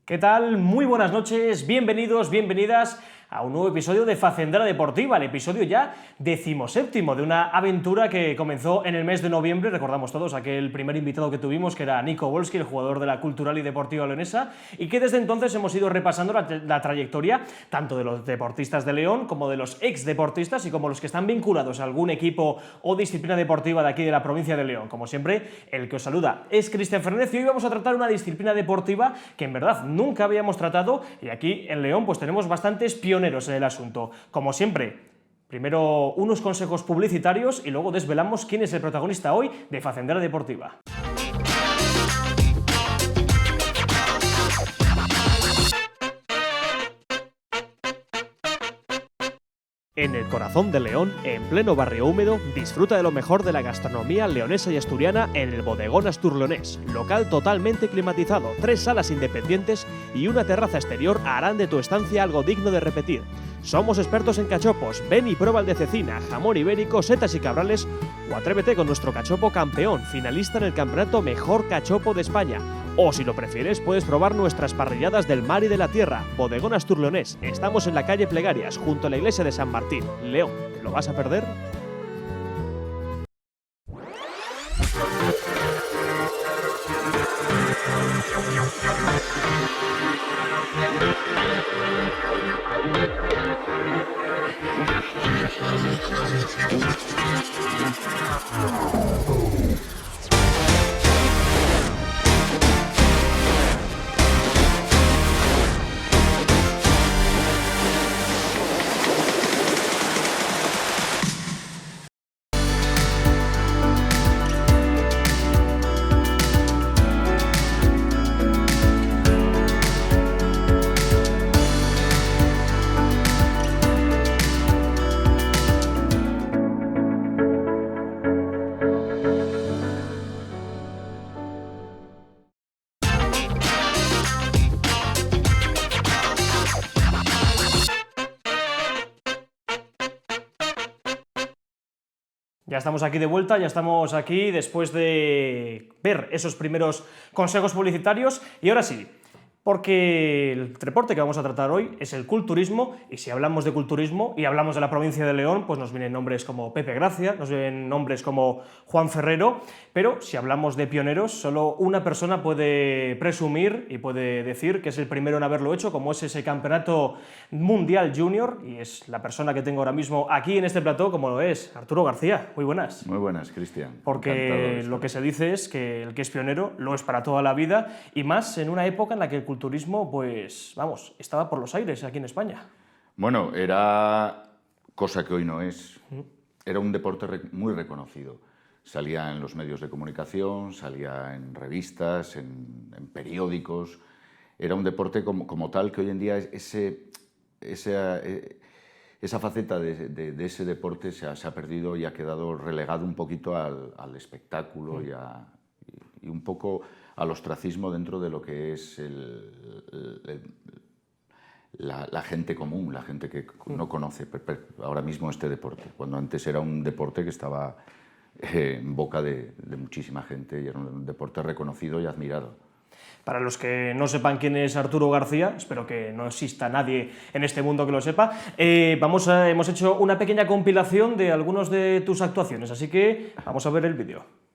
¿Qué tal? Muy buenas noches, bienvenidos, bienvenidas a un nuevo episodio de Facendera Deportiva, el episodio ya 17º de una aventura que comenzó en el mes de noviembre. Recordamos todos aquel primer invitado que tuvimos, que era Nico Wolski, el jugador de la Cultural y Deportiva leonesa, y que desde entonces hemos ido repasando la trayectoria tanto de los deportistas de León como de los ex deportistas y como los que están vinculados a algún equipo o disciplina deportiva de aquí de la provincia de León. Como siempre, el que os saluda es Cristian Fernández y hoy vamos a tratar una disciplina deportiva que en verdad nunca habíamos tratado, y aquí en León pues tenemos bastantes pioneros en el asunto. Como siempre, primero unos consejos publicitarios y luego desvelamos quién es el protagonista hoy de Facendera Deportiva. En el corazón de León, en pleno barrio húmedo, disfruta de lo mejor de la gastronomía leonesa y asturiana en el Bodegón Asturleonés, local totalmente climatizado, 3 salas independientes y una terraza exterior harán de tu estancia algo digno de repetir. Somos expertos en cachopos, ven y prueba el de cecina, jamón ibérico, setas y cabrales, o atrévete con nuestro cachopo campeón, finalista en el campeonato Mejor Cachopo de España. O si lo prefieres, puedes probar nuestras parrilladas del mar y de la tierra. Bodegón Asturleonés. Estamos en la calle Plegarias, junto a la iglesia de San Martín. León, ¿te lo vas a perder? Ya estamos aquí de vuelta, ya estamos aquí después de ver esos primeros consejos publicitarios y ahora sí, porque el deporte que vamos a tratar hoy es el culturismo, y si hablamos de culturismo y hablamos de la provincia de León, pues nos vienen nombres como Pepe Gracia, nos vienen nombres como Juan Ferrero, pero si hablamos de pioneros, solo una persona puede presumir y puede decir que es el primero en haberlo hecho, como es ese campeonato mundial junior, y es la persona que tengo ahora mismo aquí en este plató, como lo es Arturo García. Muy buenas. Muy buenas, Cristian. Porque lo que se dice es que el que es pionero lo es para toda la vida, y más en una época en la que el culturismo, pues, vamos, estaba por los aires aquí en España. Bueno, era cosa que hoy no es. Era un deporte muy reconocido. Salía en los medios de comunicación, salía en revistas, en periódicos. Era un deporte como tal que hoy en día esa faceta de ese deporte se ha perdido y ha quedado relegado un poquito al espectáculo y un poco al ostracismo dentro de lo que es la gente común, la gente que no conoce ahora mismo este deporte, cuando antes era un deporte que estaba en boca de muchísima gente y era un deporte reconocido y admirado. Para los que no sepan quién es Arturo García, espero que no exista nadie en este mundo que lo sepa, hemos hecho una pequeña compilación de algunas de tus actuaciones, así que vamos a ver el vídeo.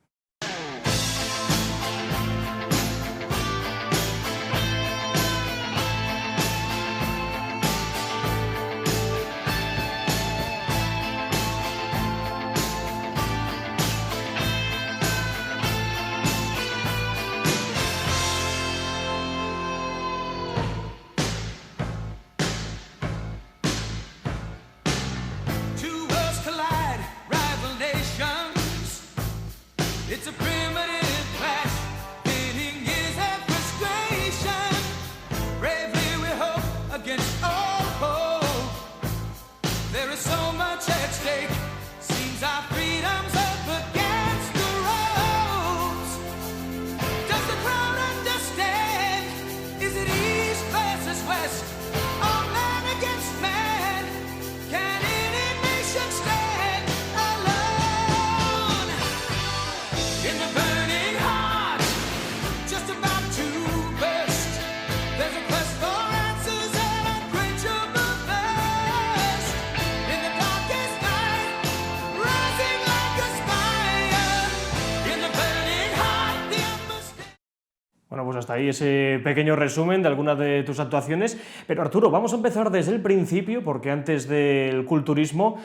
hasta ahí ese pequeño resumen de algunas de tus actuaciones. Pero Arturo, vamos a empezar desde el principio, porque antes del culturismo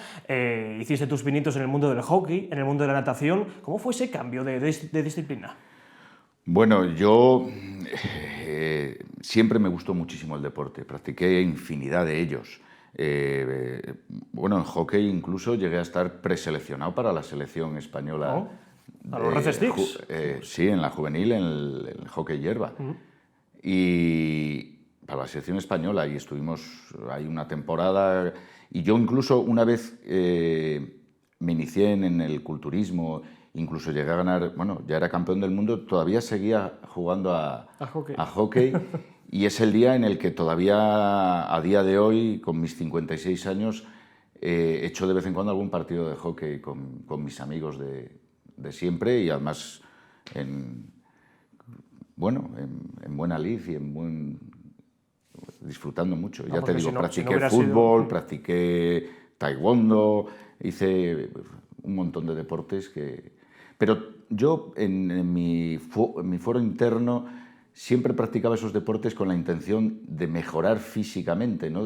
hiciste tus pinitos en el mundo del hockey, en el mundo de la natación. ¿Cómo fue ese cambio de disciplina? Bueno, yo siempre me gustó muchísimo el deporte, practiqué infinidad de ellos. Bueno, en hockey incluso llegué a estar preseleccionado para la selección española. ¿No? ¿A los Red Sticks? Sí, en la juvenil, en el hockey hierba. Y para la selección española, y estuvimos ahí una temporada. Y yo incluso una vez me inicié en el culturismo, incluso llegué a ganar, bueno, ya era campeón del mundo, todavía seguía jugando a hockey. Y es el día en el que todavía, a día de hoy, con mis 56 años, he hecho de vez en cuando algún partido de hockey con mis amigos de siempre, y además en buena lid y disfrutando mucho. Ya te digo, practiqué fútbol, practiqué taekwondo, hice un montón de deportes Pero yo en mi foro interno siempre practicaba esos deportes con la intención de mejorar físicamente, ¿no?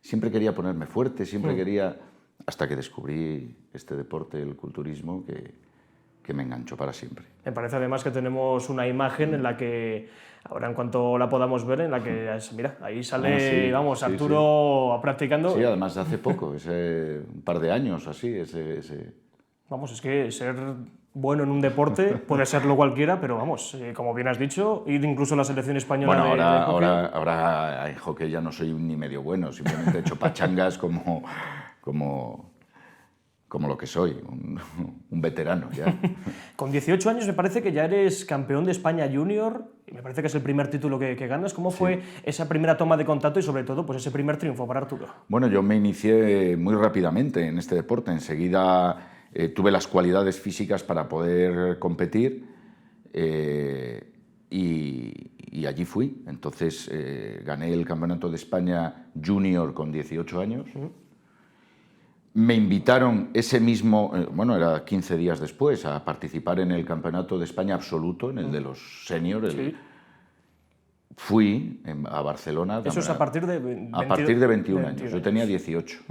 Siempre quería ponerme fuerte, siempre quería... Hasta que descubrí este deporte, el culturismo, que me enganchó para siempre. Me parece además que tenemos una imagen en la que, ahora en cuanto la podamos ver, en la que, mira, ahí sale, Arturo practicando. Sí, además de hace poco, un par de años así, Vamos, es que ser bueno en un deporte puede serlo cualquiera, pero vamos, como bien has dicho, ir incluso a la selección española bueno, de hockey. ahora en hockey ya no soy ni medio bueno, simplemente he hecho pachangas como lo que soy, un veterano ya. Con 18 años me parece que ya eres campeón de España Junior, y me parece que es el primer título que ganas. ¿Cómo fue esa primera toma de contacto y sobre todo pues ese primer triunfo para Arturo? Bueno, yo me inicié muy rápidamente en este deporte, enseguida tuve las cualidades físicas para poder competir y allí fui. Entonces gané el Campeonato de España Junior con 18 años. Me invitaron ese mismo, era 15 días después, a participar en el Campeonato de España absoluto, en el de los seniors. Fui a Barcelona. Eso es a partir de 21 años. Yo tenía 18.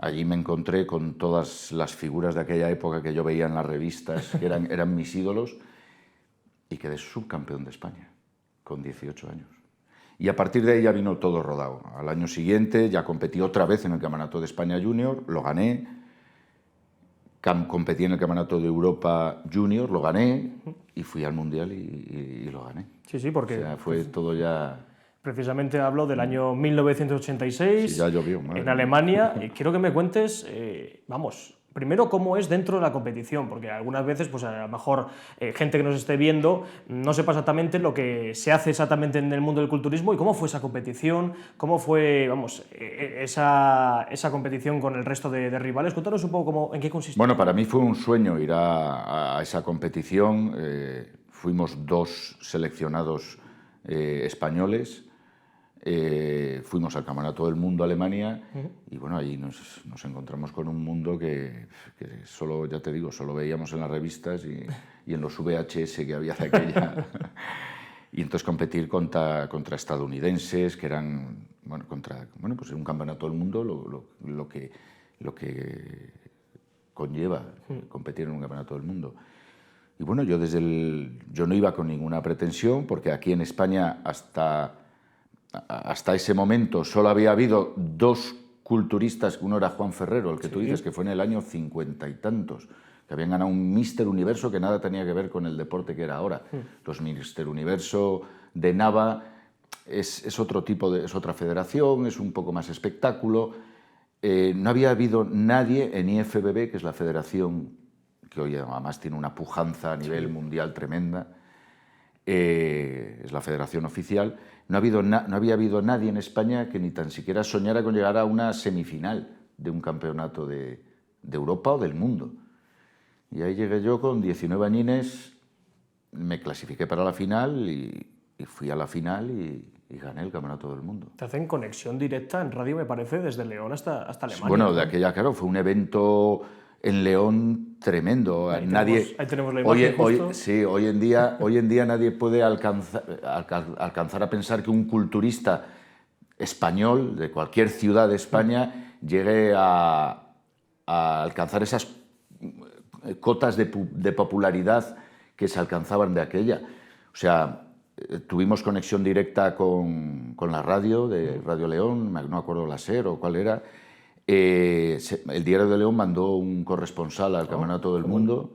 Allí me encontré con todas las figuras de aquella época que yo veía en las revistas, que eran mis ídolos, y quedé subcampeón de España con 18 años. Y a partir de ahí ya vino todo rodado. Al año siguiente ya competí otra vez en el Campeonato de España Junior, lo gané. Competí en el Campeonato de Europa Junior, lo gané, y fui al Mundial y lo gané. Sí, porque... O sea, fue todo ya... Precisamente hablo del año 1986, ya llovió, en Alemania. Quiero que me cuentes, primero cómo es dentro de la competición, porque algunas veces, pues a lo mejor gente que nos esté viendo no sepa exactamente lo que se hace exactamente en el mundo del culturismo y cómo fue esa competición, cómo fue, esa competición con el resto de rivales. Cuéntanos un poco en qué consiste. Bueno, para mí fue un sueño ir a esa competición. Fuimos 2 seleccionados españoles. Fuimos al Campeonato del Mundo a Alemania y bueno, allí nos encontramos con un mundo que solo, ya te digo, solo veíamos en las revistas y en los VHS que había de aquella. Y entonces competir contra estadounidenses que eran, pues en un Campeonato del Mundo lo que conlleva competir en un Campeonato del Mundo. Y bueno, yo no iba con ninguna pretensión, porque aquí en España hasta ese momento solo había habido 2 culturistas, uno era Juan Ferrero, el que tú dices, que fue en el año 50 y tantos, que habían ganado un Míster Universo que nada tenía que ver con el deporte que era ahora. Los Míster Universo de Nava es otro tipo es otra federación, es un poco más espectáculo. No había habido nadie en IFBB, que es la federación que hoy además tiene una pujanza a nivel mundial tremenda, es la federación oficial. No había habido nadie en España que ni tan siquiera soñara con llegar a una semifinal de un campeonato de Europa o del mundo. Y ahí llegué yo con 19 añines, me clasifiqué para la final y fui a la final y gané el Campeonato del Mundo. Te hacen conexión directa en radio, me parece, desde León hasta Alemania. Bueno, de aquella, claro, fue un evento en León tremendo. Ahí Nadie, tenemos la imagen justo. Sí, hoy en día nadie puede alcanzar a pensar que un culturista español de cualquier ciudad de España llegue a alcanzar esas cotas de popularidad que se alcanzaban de aquella. O sea, tuvimos conexión directa con la radio de Radio León, no me acuerdo la SER o cuál era. El Diario de León mandó un corresponsal al Campeonato del Mundo.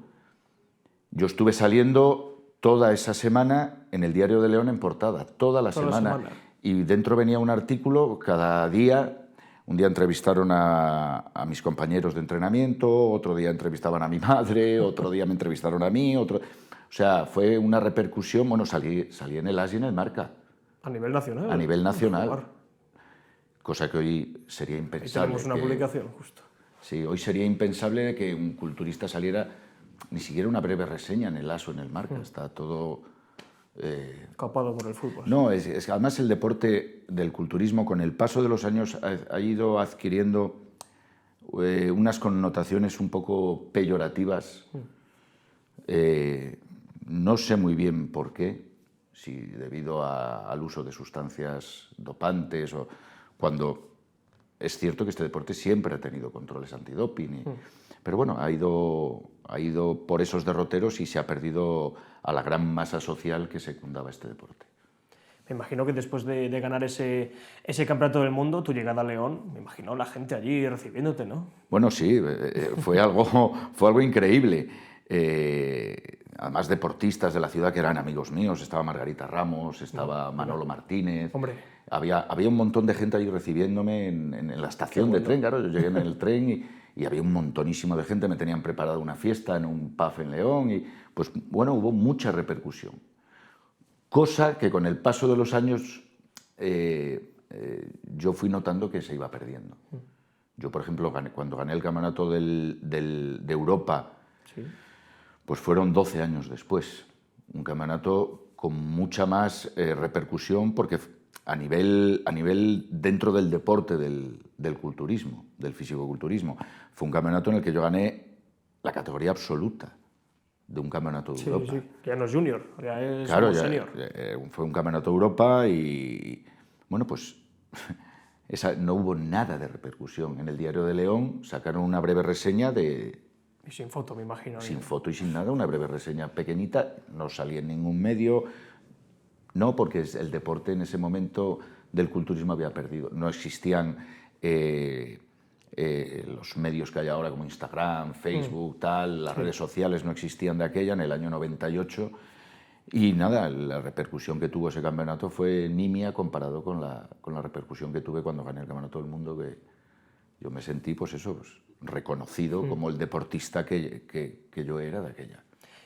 Yo estuve saliendo toda esa semana en el Diario de León en portada, toda la semana. Y dentro venía un artículo cada día. Un día entrevistaron a mis compañeros de entrenamiento, otro día entrevistaban a mi madre, otro día me entrevistaron a mí, O sea, fue una repercusión. Bueno, salí en el AS y en el Marca. A nivel nacional. A nivel nacional. Cosa que hoy sería impensable. Ahí tenemos una publicación, justo. Sí, hoy sería impensable que un culturista saliera ni siquiera una breve reseña en el AS o en el Marca. Está todo... capado por el fútbol. No, además el deporte del culturismo con el paso de los años ha ido adquiriendo unas connotaciones un poco peyorativas. No sé muy bien por qué, si debido al uso de sustancias dopantes o cuando es cierto que este deporte siempre ha tenido controles antidoping. Pero bueno, ha ido por esos derroteros y se ha perdido a la gran masa social que secundaba este deporte. Me imagino que después de ganar ese campeonato del mundo, tu llegada a León, me imagino la gente allí recibiéndote, ¿no? Bueno, sí, fue algo increíble. Además, deportistas de la ciudad que eran amigos míos, estaba Margarita Ramos, estaba Manolo Martínez. Hombre. Había un montón de gente allí recibiéndome en la estación de tren, claro. Yo llegué en el tren y había un montonísimo de gente, me tenían preparado una fiesta en un pub en León y, pues bueno, hubo mucha repercusión. Cosa que con el paso de los años yo fui notando que se iba perdiendo. Yo, por ejemplo, cuando gané el campeonato de Europa, ¿sí?, pues fueron 12 años después. Un campeonato con mucha más repercusión porque a nivel dentro del deporte del culturismo, del fisicoculturismo, fue un campeonato en el que yo gané la categoría absoluta de un campeonato de Europa. Sí, ya no es junior, ya es senior. Fue un campeonato de Europa y, bueno, pues no hubo nada de repercusión. En el Diario de León sacaron una breve reseña de... Y sin foto, me imagino. Sin foto y sin nada, una breve reseña pequeñita, no salía en ningún medio. No, porque el deporte en ese momento del culturismo había perdido. No existían los medios que hay ahora como Instagram, Facebook, las redes sociales no existían de aquella en el año 98. Y nada, la repercusión que tuvo ese campeonato fue nimia comparado con la repercusión que tuve cuando gané el Campeonato del Mundo, que yo me sentí, pues eso, reconocido como el deportista que yo era de aquella.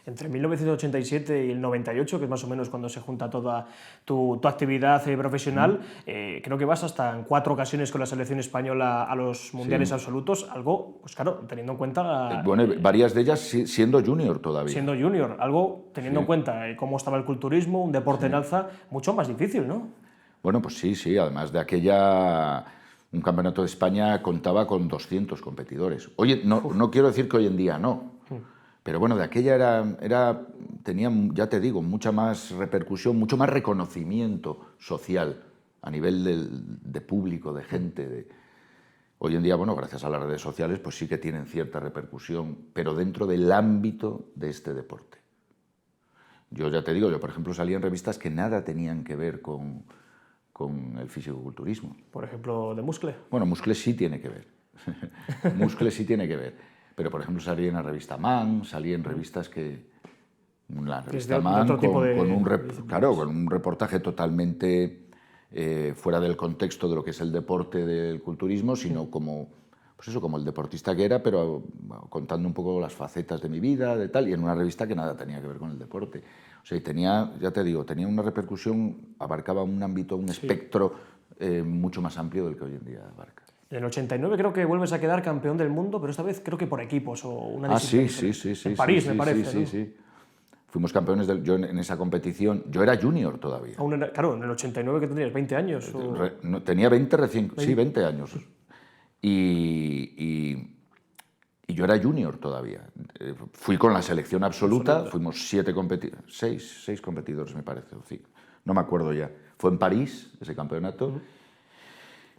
Entre 1987 y el 98, que es más o menos cuando se junta toda tu actividad profesional, creo que vas hasta en 4 ocasiones con la selección española a los mundiales absolutos, algo, pues claro, teniendo en cuenta... Bueno, varias de ellas siendo junior todavía. Siendo junior, algo teniendo en cuenta cómo estaba el culturismo, un deporte en alza, mucho más difícil, ¿no? Bueno, pues sí, además de aquella... Un campeonato de España contaba con 200 competidores. Oye, no quiero decir que hoy en día no, pero bueno, de aquella tenía, ya te digo, mucha más repercusión, mucho más reconocimiento social a nivel de público, de gente. Hoy en día, bueno, gracias a las redes sociales, pues sí que tienen cierta repercusión, pero dentro del ámbito de este deporte. Yo ya te digo, yo por ejemplo salía en revistas que nada tenían que ver con el fisicoculturismo. Por ejemplo, de Muscle. Bueno, Muscle sí tiene que ver. Muscle sí tiene que ver. Pero, por ejemplo, salí en la revista Man, salí en revistas que... La revista Man con un reportaje totalmente fuera del contexto de lo que es el deporte del culturismo, sino como el deportista que era, pero contando un poco las facetas de mi vida, de tal, y en una revista que nada tenía que ver con el deporte. O sea, y tenía, ya te digo, tenía una repercusión, abarcaba un ámbito, un espectro mucho más amplio del que hoy en día abarca. En el 89 creo que vuelves a quedar campeón del mundo, pero esta vez creo que por equipos o una disciplina. Sí. En París, me parece, ¿no? Sí. Fuimos campeones yo en esa competición. Yo era junior todavía. Claro, en el 89 que tendrías 20 años. Tenía 20 recién, 20 años. Y y yo era junior todavía. Fui con la selección absoluta, fuimos seis competidores, me parece, sí, no me acuerdo ya. Fue en París, ese campeonato.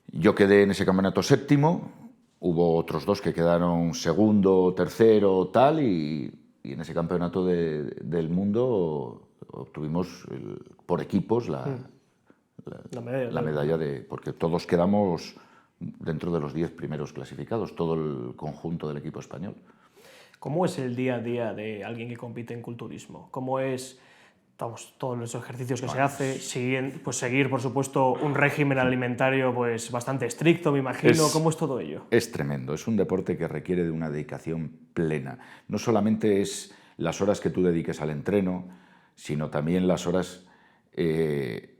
Yo quedé en ese campeonato séptimo, hubo otros dos que quedaron segundo, tercero, tal, y en ese campeonato del mundo obtuvimos por equipos la medalla porque todos quedamos dentro de los 10 primeros clasificados, todo el conjunto del equipo español. ¿Cómo es el día a día de alguien que compite en culturismo? ¿Cómo es todos los ejercicios que se hace? Seguir, por supuesto, un régimen alimentario pues, bastante estricto, me imagino. ¿Cómo es todo ello? Es tremendo, es un deporte que requiere de una dedicación plena. No solamente es las horas que tú dediques al entreno, sino también las horas que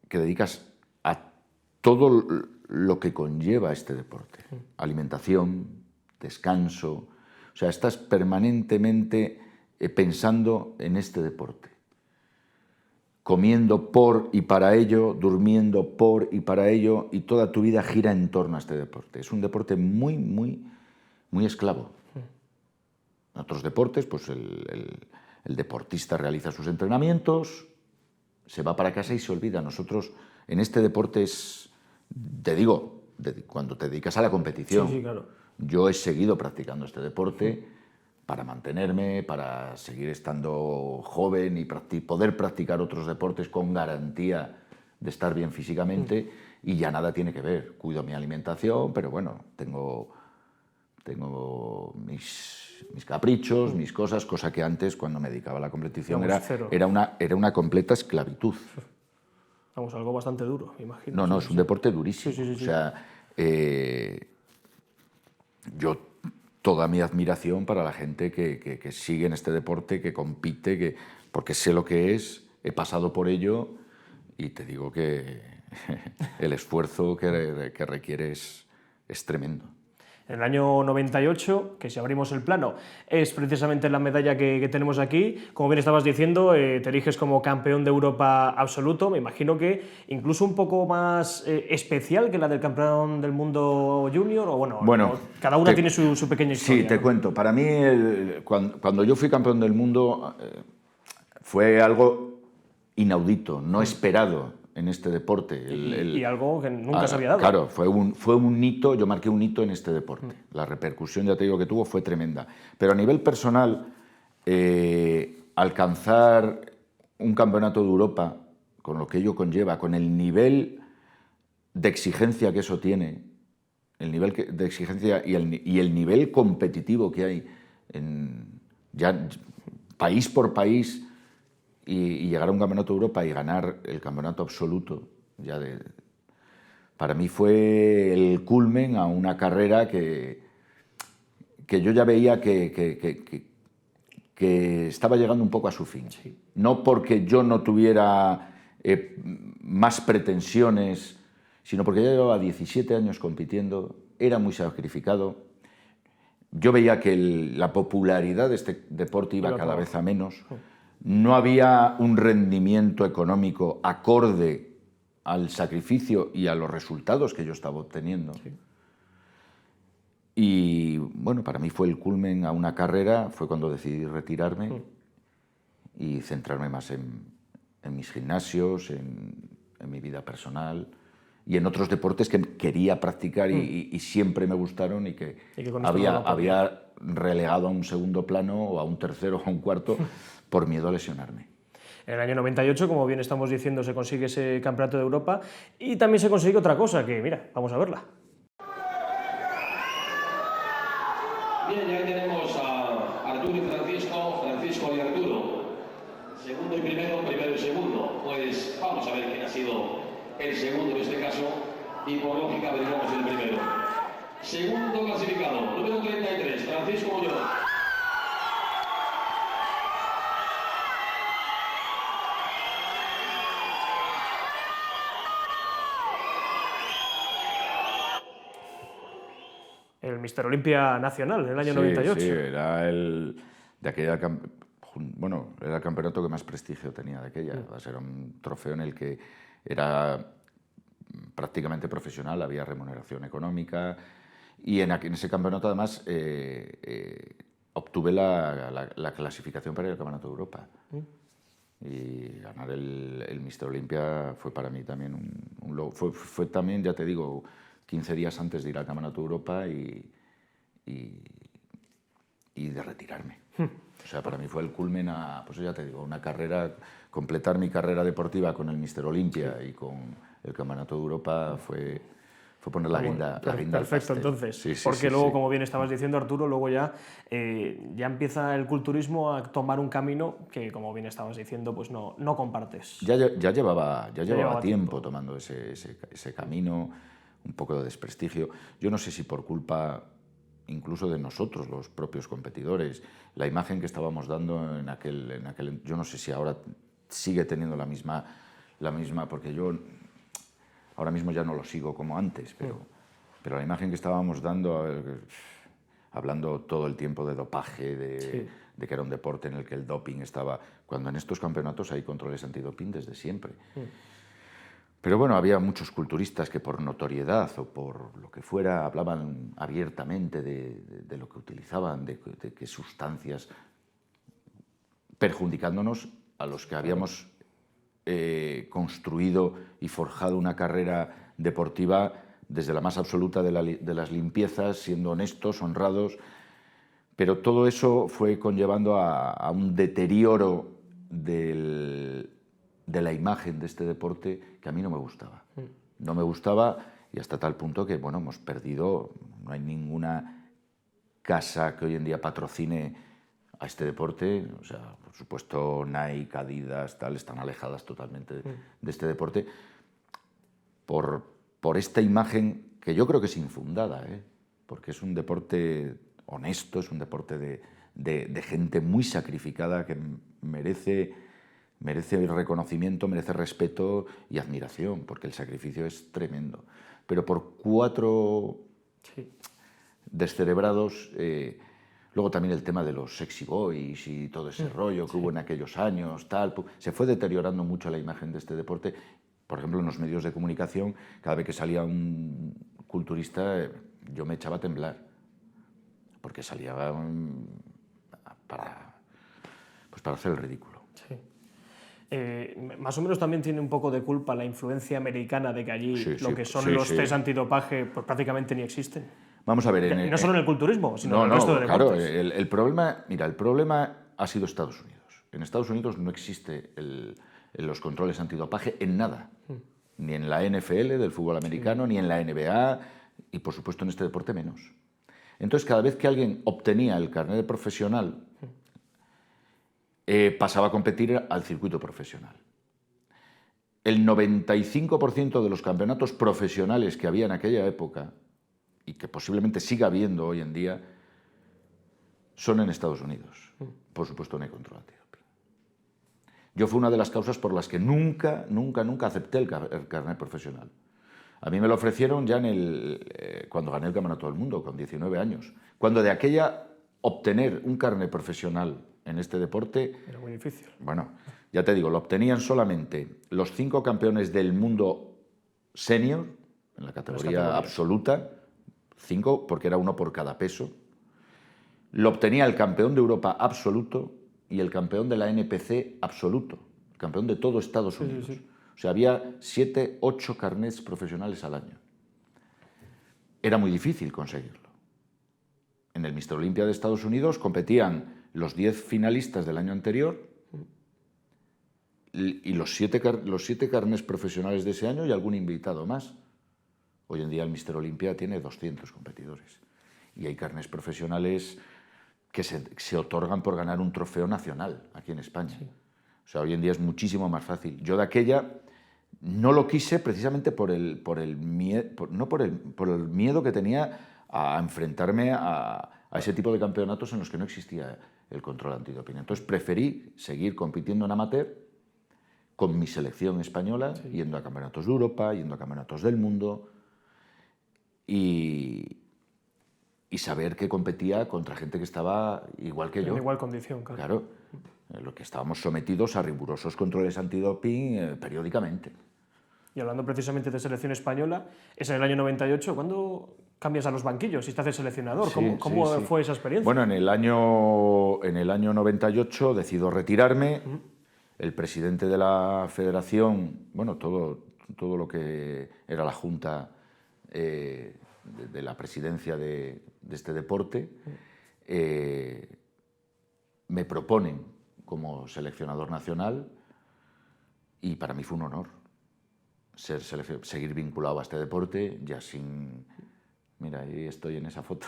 dedicas a todo lo que conlleva este deporte. Alimentación, descanso. O sea, estás permanentemente pensando en este deporte. Comiendo por y para ello, durmiendo por y para ello, y toda tu vida gira en torno a este deporte. Es un deporte muy, muy, muy esclavo. En otros deportes, pues el deportista realiza sus entrenamientos, se va para casa y se olvida. Nosotros, en este deporte te digo, cuando te dedicas a la competición, sí, claro. Yo he seguido practicando este deporte para mantenerme, para seguir estando joven y poder practicar otros deportes con garantía de estar bien físicamente, y ya nada tiene que ver. Cuido mi alimentación, pero bueno, tengo mis caprichos, mis cosas, cosa que antes, cuando me dedicaba a la competición, era una completa esclavitud. Vamos, algo bastante duro, me imagino. No, es un deporte durísimo. Sí. O sea, yo toda mi admiración para la gente que sigue en este deporte, que compite, porque sé lo que es, he pasado por ello, y te digo que el esfuerzo que requiere es tremendo. En el año 98, que si abrimos el plano, es precisamente la medalla que tenemos aquí. Como bien estabas diciendo, te eriges como campeón de Europa absoluto. Me imagino que incluso un poco más especial que la del campeón del mundo junior, o bueno cada una tiene su pequeña historia. Sí, te cuento. Para mí, cuando yo fui campeón del mundo, fue algo inaudito, no esperado en este deporte. Y algo que nunca se había dado. Claro, fue un hito, yo marqué un hito en este deporte. La repercusión, ya te digo, que tuvo fue tremenda. Pero a nivel personal, alcanzar un campeonato de Europa, con lo que ello conlleva, con el nivel de exigencia que eso tiene, el nivel de exigencia y el nivel competitivo que hay ya país por país, y llegar a un campeonato de Europa y ganar el campeonato absoluto, para mí fue el culmen a una carrera que yo ya veía que estaba llegando un poco a su fin. Sí. No porque yo no tuviera más pretensiones, sino porque ya llevaba 17 años compitiendo, era muy sacrificado. Yo veía que la popularidad de este deporte iba cada vez a menos. No había un rendimiento económico acorde al sacrificio y a los resultados que yo estaba obteniendo. Sí. Y bueno, para mí fue el culmen a una carrera, fue cuando decidí retirarme y centrarme más en mis gimnasios, en mi vida personal y en otros deportes que quería practicar y siempre me gustaron, y que había relegado a un segundo plano o a un tercero o a un cuarto por miedo a lesionarme. En el año 98, como bien estamos diciendo, se consigue ese campeonato de Europa, y también se consigue otra cosa que, mira, vamos a verla. Bien, ya tenemos a Arturo y Francisco y Arturo. Segundo y primero, primero y segundo. Pues vamos a ver quién ha sido el segundo en este caso, y por lógica veremos el primero. Segundo clasificado, número 33, Francisco Muñoz. El Mister Olympia Nacional en el año 98. Sí, era era el campeonato que más prestigio tenía de aquella. Era un trofeo en el que era prácticamente profesional, había remuneración económica, Y en ese campeonato, además, obtuve la clasificación para ir al Campeonato de Europa. Y ganar el Mister Olympia fue para mí también un logro. Fue también, ya te digo, 15 días antes de ir al Campeonato de Europa y de retirarme. O sea, para mí fue el culmen a, pues ya te digo, una carrera, completar mi carrera deportiva con el Mister Olympia y con el Campeonato de Europa fue poner la guinda. Perfecto, entonces. Sí, porque luego, como bien estabas diciendo, Arturo, luego ya empieza el culturismo a tomar un camino que, como bien estabas diciendo, pues no compartes. Ya llevaba tiempo tomando ese camino, un poco de desprestigio. Yo no sé si por culpa incluso de nosotros, los propios competidores, la imagen que estábamos dando en aquel yo no sé si ahora sigue teniendo la misma, porque yo ahora mismo ya no lo sigo como antes, pero la imagen que estábamos dando, hablando todo el tiempo de dopaje, de que era un deporte en el que el doping estaba, cuando en estos campeonatos hay controles antidoping desde siempre. Pero bueno, había muchos culturistas que por notoriedad o por lo que fuera hablaban abiertamente de lo que utilizaban, de qué sustancias, perjudicándonos a los que habíamos construido y forjado una carrera deportiva desde la más absoluta de las limpiezas, siendo honestos, honrados, pero todo eso fue conllevando a un deterioro de la imagen de este deporte que a mí no me gustaba. No me gustaba, y hasta tal punto que, bueno, hemos perdido, no hay ninguna casa que hoy en día patrocine a este deporte, o sea, por supuesto Nike, Adidas, tal, están alejadas totalmente de este deporte por esta imagen que yo creo que es infundada, porque es un deporte honesto, es un deporte de gente muy sacrificada que merece reconocimiento, merece respeto y admiración, porque el sacrificio es tremendo. Pero por 4 descerebrados, luego también el tema de los sexy boys y todo ese rollo que hubo en aquellos años, tal, se fue deteriorando mucho la imagen de este deporte. Por ejemplo, en los medios de comunicación, cada vez que salía un culturista, yo me echaba a temblar, porque salía para hacer el ridículo. Sí. Más o menos también tiene un poco de culpa la influencia americana de que allí lo que son los test antidopaje pues prácticamente ni existen. Vamos a ver... no solo en el culturismo, sino en el resto de deportes. Claro, el problema ha sido Estados Unidos. En Estados Unidos no existe los controles antidopaje en nada. Ni en la NFL del fútbol americano, ni en la NBA, y por supuesto en este deporte menos. Entonces, cada vez que alguien obtenía el carnet de profesional, pasaba a competir al circuito profesional. El 95% de los campeonatos profesionales que había en aquella época, y que posiblemente siga habiendo hoy en día, son en Estados Unidos. Por supuesto, no hay control antidoping. Yo fue una de las causas por las que nunca acepté el carnet profesional. A mí me lo ofrecieron ya cuando gané el Campeonato del Mundo, con 19 años. Cuando de aquella obtener un carnet profesional en este deporte... Era muy difícil. Bueno, ya te digo, lo obtenían solamente los 5 campeones del mundo senior, en la categoría absoluta, 5, porque era 1 por cada peso. Lo obtenía el campeón de Europa absoluto y el campeón de la NPC absoluto, el campeón de todo Estados Unidos. Sí. O sea, había 7, 8 carnets profesionales al año. Era muy difícil conseguirlo. En el Mister Olympia de Estados Unidos competían los 10 finalistas del año anterior y los 7 carnets profesionales de ese año y algún invitado más. Hoy en día el Mister Olympia tiene 200 competidores y hay carnets profesionales que se otorgan por ganar un trofeo nacional aquí en España. Sí. O sea, hoy en día es muchísimo más fácil. Yo de aquella no lo quise precisamente por el miedo que tenía a enfrentarme a ese tipo de campeonatos en los que no existía el control antidoping. Entonces preferí seguir compitiendo en amateur con mi selección española, yendo a campeonatos de Europa, yendo a campeonatos del mundo y saber que competía contra gente que estaba igual que yo. En igual condición, claro. Claro, lo que estábamos sometidos a rigurosos controles antidoping periódicamente. Y hablando precisamente de selección española, es en el año 98, cambias a los banquillos y te haces seleccionador. Sí, ¿Cómo sí, sí. fue esa experiencia? Bueno, en el año 98 decido retirarme. El presidente de la federación, bueno, todo lo que era la junta de la presidencia de este deporte, me proponen como seleccionador nacional y para mí fue un honor seguir vinculado a este deporte, ya sin... Mira, ahí estoy en esa foto.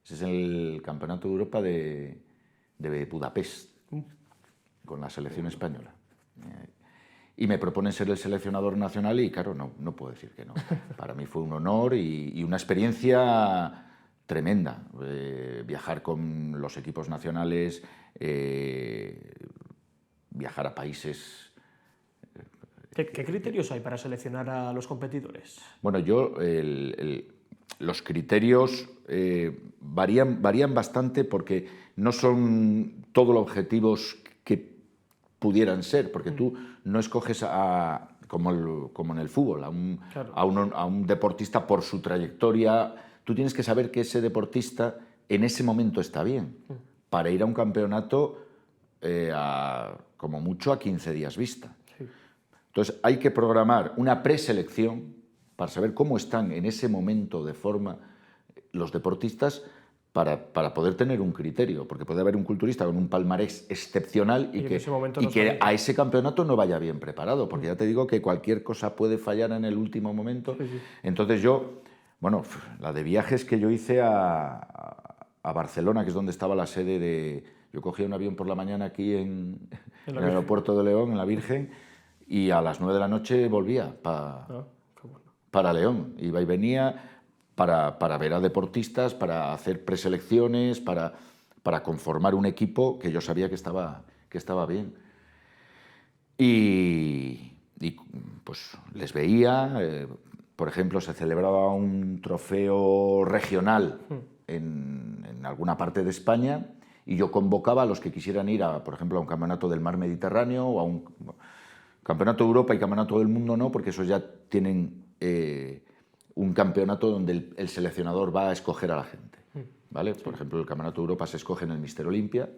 Ese es el Campeonato de Europa de Budapest, con la selección española. Y me proponen ser el seleccionador nacional y, claro, no puedo decir que no. Para mí fue un honor y una experiencia tremenda. Viajar con los equipos nacionales, viajar a países... ¿Qué criterios hay para seleccionar a los competidores? Bueno, los criterios varían bastante porque no son todos los objetivos que pudieran ser, porque tú no escoges como en el fútbol, Claro. a un deportista por su trayectoria. Tú tienes que saber que ese deportista en ese momento está bien para ir a un campeonato como mucho a 15 días vista. Sí. Entonces hay que programar una preselección para saber cómo están en ese momento de forma los deportistas para poder tener un criterio, porque puede haber un culturista con un palmarés excepcional y que a ese campeonato no vaya bien preparado, porque ya te digo que cualquier cosa puede fallar en el último momento. Sí, sí. Entonces la de viajes que yo hice a Barcelona, que es donde estaba la sede de... Yo cogía un avión por la mañana aquí en el aeropuerto de León, en la Virgen, y a las 9 de la noche volvía para León. Iba y venía para ver a deportistas, para hacer preselecciones, para conformar un equipo que yo sabía que estaba bien. Y pues les veía, por ejemplo, se celebraba un trofeo regional en alguna parte de España y yo convocaba a los que quisieran ir, por ejemplo, a un campeonato del mar Mediterráneo o a un campeonato de Europa y campeonato del mundo no, porque esos ya tienen un campeonato donde el seleccionador va a escoger a la gente, ¿vale? Por ejemplo, el campeonato de Europa se escoge en el Mister Olympia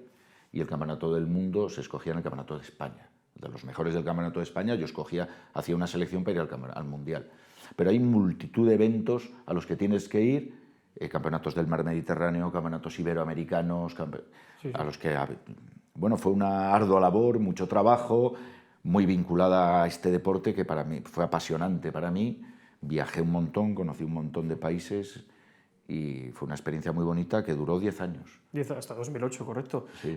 y el campeonato del mundo se escogía en el campeonato de España. De los mejores del campeonato de España yo hacía una selección para ir al mundial. Pero hay multitud de eventos a los que tienes que ir, campeonatos del mar Mediterráneo, campeonatos iberoamericanos, a los que... Bueno, fue una ardua labor, mucho trabajo, muy vinculada a este deporte que para mí fue apasionante para mí. Viajé un montón, conocí un montón de países y fue una experiencia muy bonita que duró 10 años. Hasta 2008, correcto. Sí.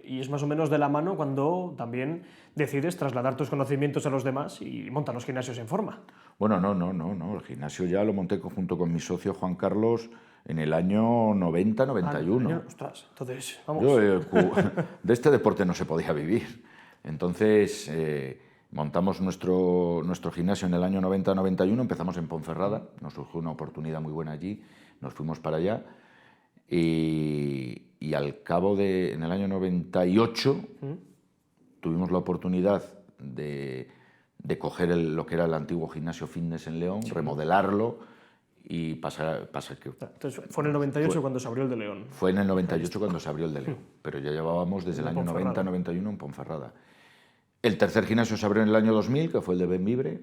Y es más o menos de la mano cuando también decides trasladar tus conocimientos a los demás y montar los gimnasios en forma. Bueno, no. El gimnasio ya lo monté junto con mi socio Juan Carlos en el año 90-91. Ostras, entonces, vamos. Yo, de este deporte no se podía vivir. Entonces, montamos nuestro gimnasio en el año 90-91, empezamos en Ponferrada, nos surgió una oportunidad muy buena allí, nos fuimos para allá y al cabo en el año 98 tuvimos la oportunidad de coger lo que era el antiguo gimnasio fitness en León, remodelarlo y pasar que... Entonces, fue en el 98 cuando se abrió el de León. Fue en el 98 cuando se abrió el de León, pero ya llevábamos desde el año 90-91 en Ponferrada. El tercer gimnasio se abrió en el año 2000, que fue el de Benvibre,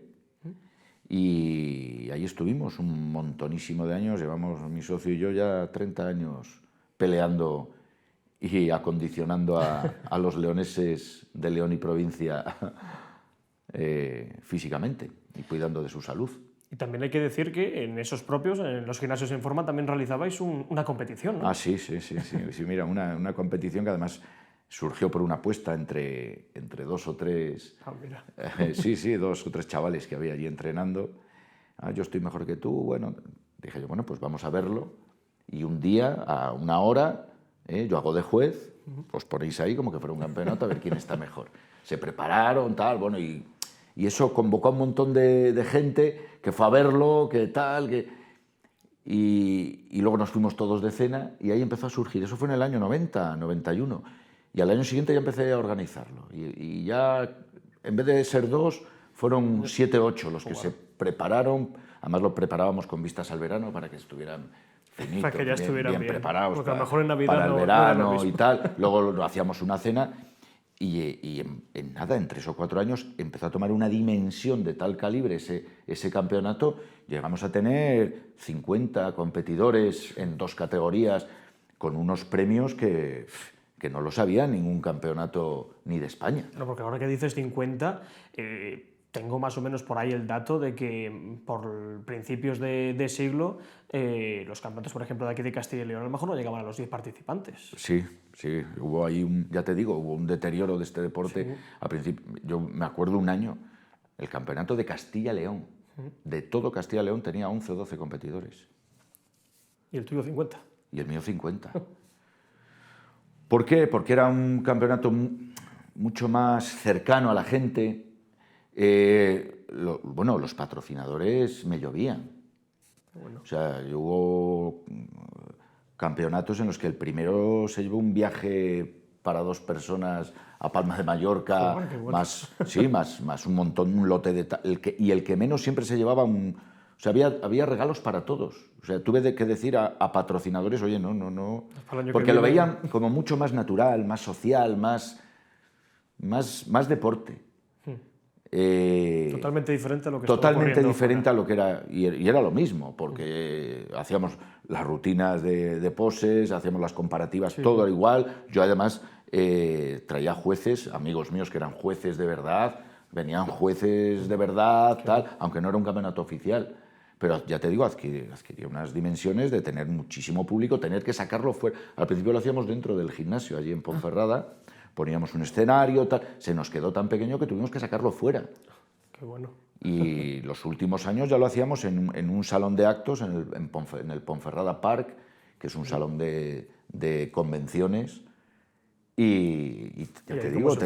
y ahí estuvimos un montonísimo de años. Llevamos mi socio y yo ya 30 años peleando y acondicionando a los leoneses de León y provincia físicamente y cuidando de su salud. Y también hay que decir que en esos propios, en los gimnasios en forma, también realizabais una competición, ¿no? Ah, sí, mira, una competición que además surgió por una apuesta entre 2 o 3... Ah, mira. 2 o 3 chavales que había allí entrenando. Yo estoy mejor que tú. Bueno, dije yo, bueno, pues vamos a verlo. Y un día, a una hora, yo hago de juez, os ponéis ahí como que fuera un campeonato a ver quién está mejor. Se prepararon, tal, bueno, y eso convocó a un montón de gente que fue a verlo, que tal, y luego nos fuimos todos de cena y ahí empezó a surgir. Eso fue en el año 90, 91. Y al año siguiente ya empecé a organizarlo. Y ya, en vez de ser 2, fueron 7 o 8 los que se prepararon, además lo preparábamos con vistas al verano para que estuvieran finitos, Para que ya estuvieran bien preparados porque a lo mejor en Navidad para el no era lo verano mismo. y tal. Luego hacíamos una cena y en nada, en 3 o 4 años, empezó a tomar una dimensión de tal calibre ese campeonato. Llegamos a tener 50 competidores en 2 categorías con unos premios que no los había ningún campeonato ni de España. No, porque ahora que dices 50, tengo más o menos por ahí el dato de que por principios de siglo los campeonatos, por ejemplo, de aquí de Castilla y León, a lo mejor no llegaban a los 10 participantes. Sí, hubo ahí ya te digo, hubo un deterioro de este deporte. Sí. Al principio, yo me acuerdo un año, el campeonato de Castilla y León, de todo Castilla y León tenía 11 o 12 competidores. Y el tuyo 50. Y el mío 50. ¿Por qué? Porque era un campeonato mucho más cercano a la gente. Los patrocinadores me llovían. Bueno. O sea, hubo campeonatos en los que el primero se llevó un viaje para 2 personas a Palma de Mallorca, Joder, qué bueno. más un montón, un lote de... y el que menos siempre se llevaba o sea, había regalos para todos. O sea, tuve que decir a patrocinadores, oye, no, Para el año porque que lo viene, veían como mucho más natural, más social, más deporte. Totalmente diferente a lo que Totalmente estaba ocurriendo diferente fuera. a lo que era, y era lo mismo, porque hacíamos las rutinas de poses, hacíamos las comparativas, todo era igual. Yo además traía jueces, amigos míos que eran jueces de verdad, venían jueces de verdad, tal, aunque no era un campeonato oficial. Pero ya te digo, adquiría unas dimensiones de tener muchísimo público, tener que sacarlo fuera. Al principio lo hacíamos dentro del gimnasio, allí en Ponferrada, poníamos un escenario, tal, se nos quedó tan pequeño que tuvimos que sacarlo fuera. Qué bueno. Y los últimos años ya lo hacíamos en un salón de actos, en el Ponferrada Park, que es un salón de convenciones, y ya te digo,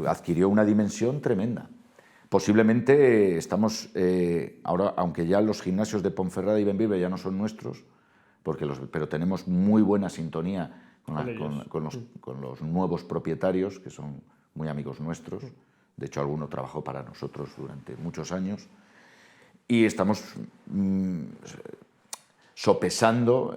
adquirió una dimensión tremenda. Posiblemente estamos, ahora, aunque ya los gimnasios de Ponferrada y Bembibre ya no son nuestros, pero tenemos muy buena sintonía con los nuevos propietarios, que son muy amigos nuestros. De hecho, alguno trabajó para nosotros durante muchos años. Y estamos sopesando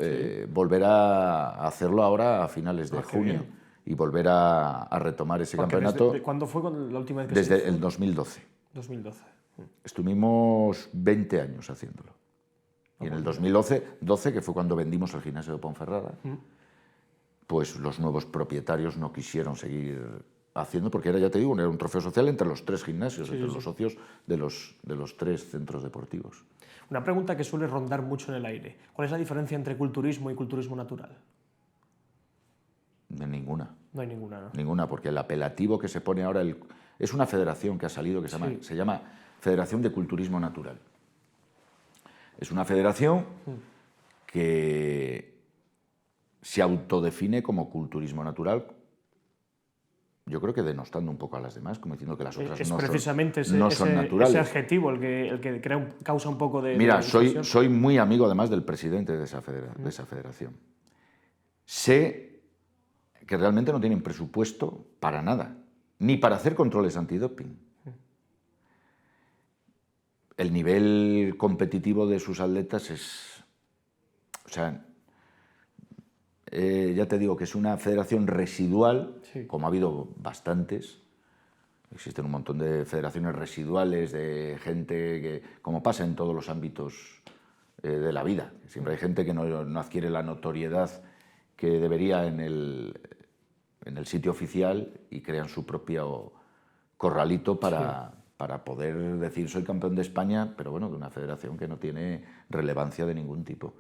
volver a hacerlo ahora a finales de junio y volver a retomar ese campeonato. ¿Cuándo fue la última vez que Desde el 2012. 2012. Estuvimos 20 años haciéndolo. Y en el 2012, que fue cuando vendimos el gimnasio de Ponferrada, pues los nuevos propietarios no quisieron seguir haciendo, porque era, ya te digo, era un trofeo social entre los 3 gimnasios, entre los socios de los 3 centros deportivos. Una pregunta que suele rondar mucho en el aire. ¿Cuál es la diferencia entre culturismo y culturismo natural? Ninguna. No hay ninguna, ¿no? Ninguna, porque el apelativo que se pone ahora... es una federación que ha salido que se llama Federación de Culturismo Natural. Es una federación que se autodefine como culturismo natural, yo creo que denostando un poco a las demás, como diciendo que las otras es no precisamente son naturales. ese adjetivo el que causa un poco de... Mira, de soy muy amigo además del presidente de esa federación. Sé que realmente no tienen presupuesto para nada, ni para hacer controles antidoping. El nivel competitivo de sus atletas es... O sea, ya te digo que es una federación residual, como ha habido bastantes. Existen un montón de federaciones residuales de gente que, como pasa en todos los ámbitos de la vida, siempre hay gente que no adquiere la notoriedad que debería en el sitio oficial y crean su propio corralito para poder decir soy campeón de España, pero bueno, de una federación que no tiene relevancia de ningún tipo.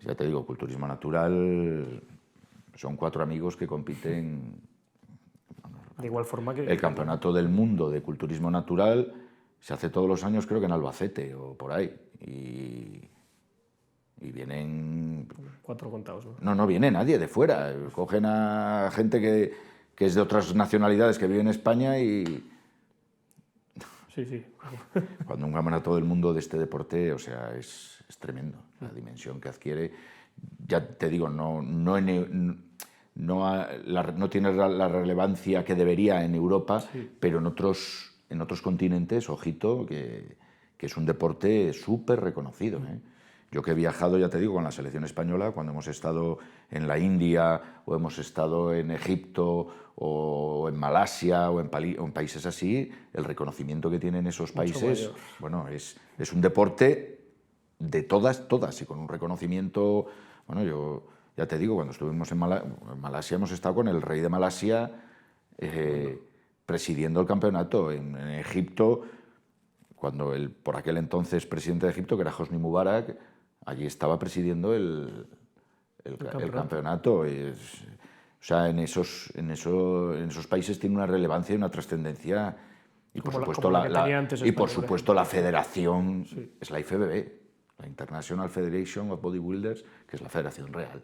Ya te digo, culturismo natural son 4 amigos que compiten. De igual forma que... El campeonato del mundo de culturismo natural se hace todos los años, creo que en Albacete o por ahí. Y vienen... 4 contados, ¿no? No viene nadie de fuera. Cogen a gente que es de otras nacionalidades que vive en España y... Sí. Cuando un campeonato del mundo de este deporte, o sea, es tremendo la dimensión que adquiere. Ya te digo, no tiene la relevancia que debería en Europa, pero en otros en otros continentes, ojito, que es un deporte súper reconocido, ¿eh? Yo que he viajado, ya te digo, con la selección española, cuando hemos estado en la India o hemos estado en Egipto o en Malasia o en países así, el reconocimiento que tienen esos países, bueno, es un deporte de todas, y con un reconocimiento, bueno, yo ya te digo, cuando estuvimos en Malasia hemos estado con el rey de Malasia presidiendo el campeonato. En Egipto, cuando por aquel entonces presidente de Egipto, que era Hosni Mubarak, allí estaba presidiendo el campeonato. O sea, en esos países tiene una relevancia y una trascendencia. Y por supuesto la federación es la IFBB, la International Federation of Bodybuilders, que es la federación real.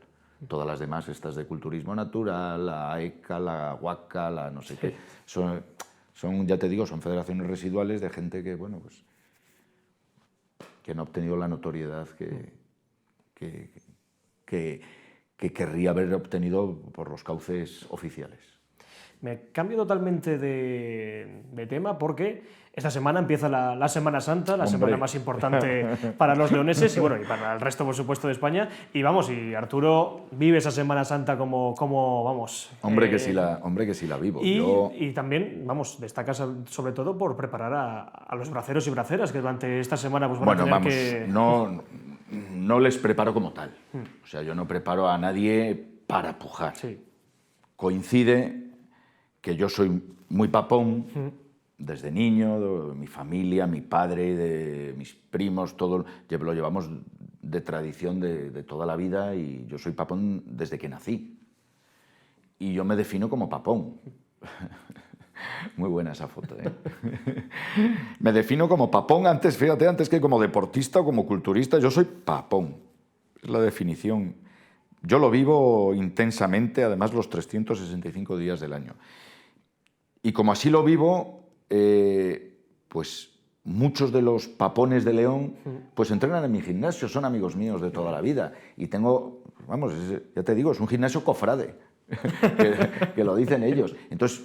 Todas las demás, estas de culturismo natural, la AECA, la WACA, la no sé qué, son, ya te digo, son federaciones residuales de gente que, bueno, pues, que no ha obtenido la notoriedad que querría haber obtenido por los cauces oficiales. Me cambio totalmente de tema porque esta semana empieza la Semana Santa, la semana más importante para los leoneses y, bueno, y para el resto, por supuesto, de España. Y vamos, y Arturo vive esa Semana Santa como vamos. Hombre, que sí la vivo. Y también, vamos, destacas sobre todo por preparar a los braceros y braceras que durante esta semana pues, van a tener que... No les preparo como tal. O sea, yo no preparo a nadie para pujar. Sí. Coincide que yo soy muy papón desde niño, de mi familia, mi padre, de mis primos, todo lo llevamos de tradición de toda la vida y yo soy papón desde que nací. Y yo me defino como papón. Muy buena esa foto, ¿eh? Me defino como papón antes, fíjate, antes que como deportista o como culturista, yo soy papón. Es la definición. Yo lo vivo intensamente, además los 365 días del año. Y como así lo vivo, pues muchos de los papones de León pues entrenan en mi gimnasio, son amigos míos de toda la vida. Y tengo, vamos, ya te digo, es un gimnasio cofrade, que lo dicen ellos. Entonces,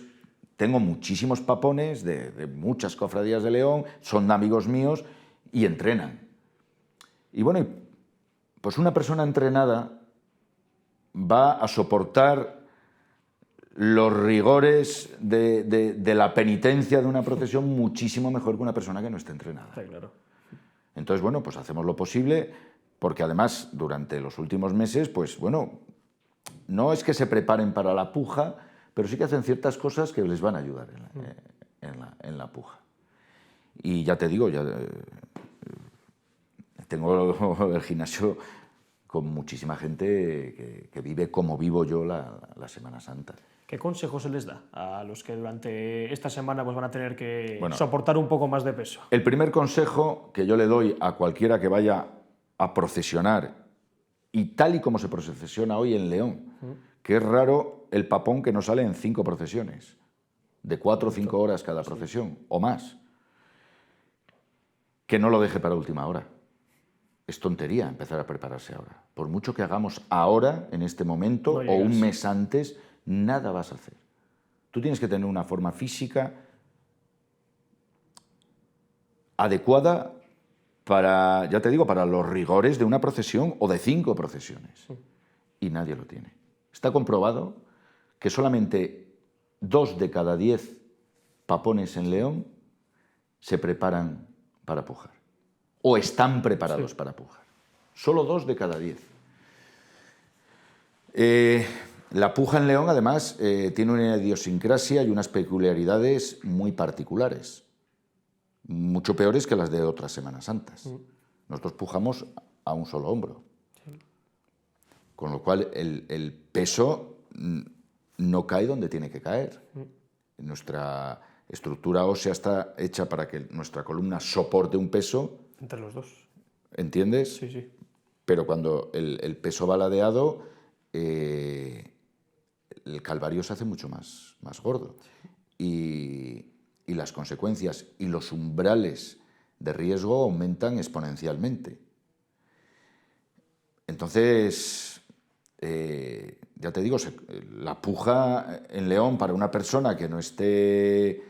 tengo muchísimos papones de muchas cofradías de León, son amigos míos y entrenan. Y bueno, pues una persona entrenada va a soportar los rigores de la penitencia de una procesión muchísimo mejor que una persona que no esté entrenada. Sí, claro. Entonces, bueno, pues hacemos lo posible, porque además durante los últimos meses, pues bueno, no es que se preparen para la puja, pero sí que hacen ciertas cosas que les van a ayudar en la puja. Y ya te digo, tengo el gimnasio con muchísima gente que vive como vivo yo la Semana Santa. ¿Qué consejos se les da a los que durante esta semana pues, van a tener que soportar un poco más de peso? El primer consejo que yo le doy a cualquiera que vaya a procesionar, y tal y como se procesiona hoy en León, que es raro el papón que no sale en 5 procesiones, de 4 o 5 horas cada procesión, o más, que no lo deje para última hora. Es tontería empezar a prepararse ahora. Por mucho que hagamos ahora, en este momento, o un mes antes, nada vas a hacer. Tú tienes que tener una forma física adecuada para, ya te digo, para los rigores de una procesión o de 5 procesiones. Y nadie lo tiene. Está comprobado que solamente 2 de cada 10 papones en León se preparan para pujar. O están preparados para pujar. Solo 2 de cada 10. La puja en León, además, tiene una idiosincrasia y unas peculiaridades muy particulares, mucho peores que las de otras Semanas Santas. Nosotros pujamos a un solo hombro, con lo cual el peso no cae donde tiene que caer. Nuestra estructura ósea está hecha para que nuestra columna soporte un peso. Entre los dos. ¿Entiendes? Sí, sí. Pero cuando el peso va ladeado, el calvario se hace mucho más gordo. Y las consecuencias y los umbrales de riesgo aumentan exponencialmente. Entonces, ya te digo, la puja en León para una persona que no esté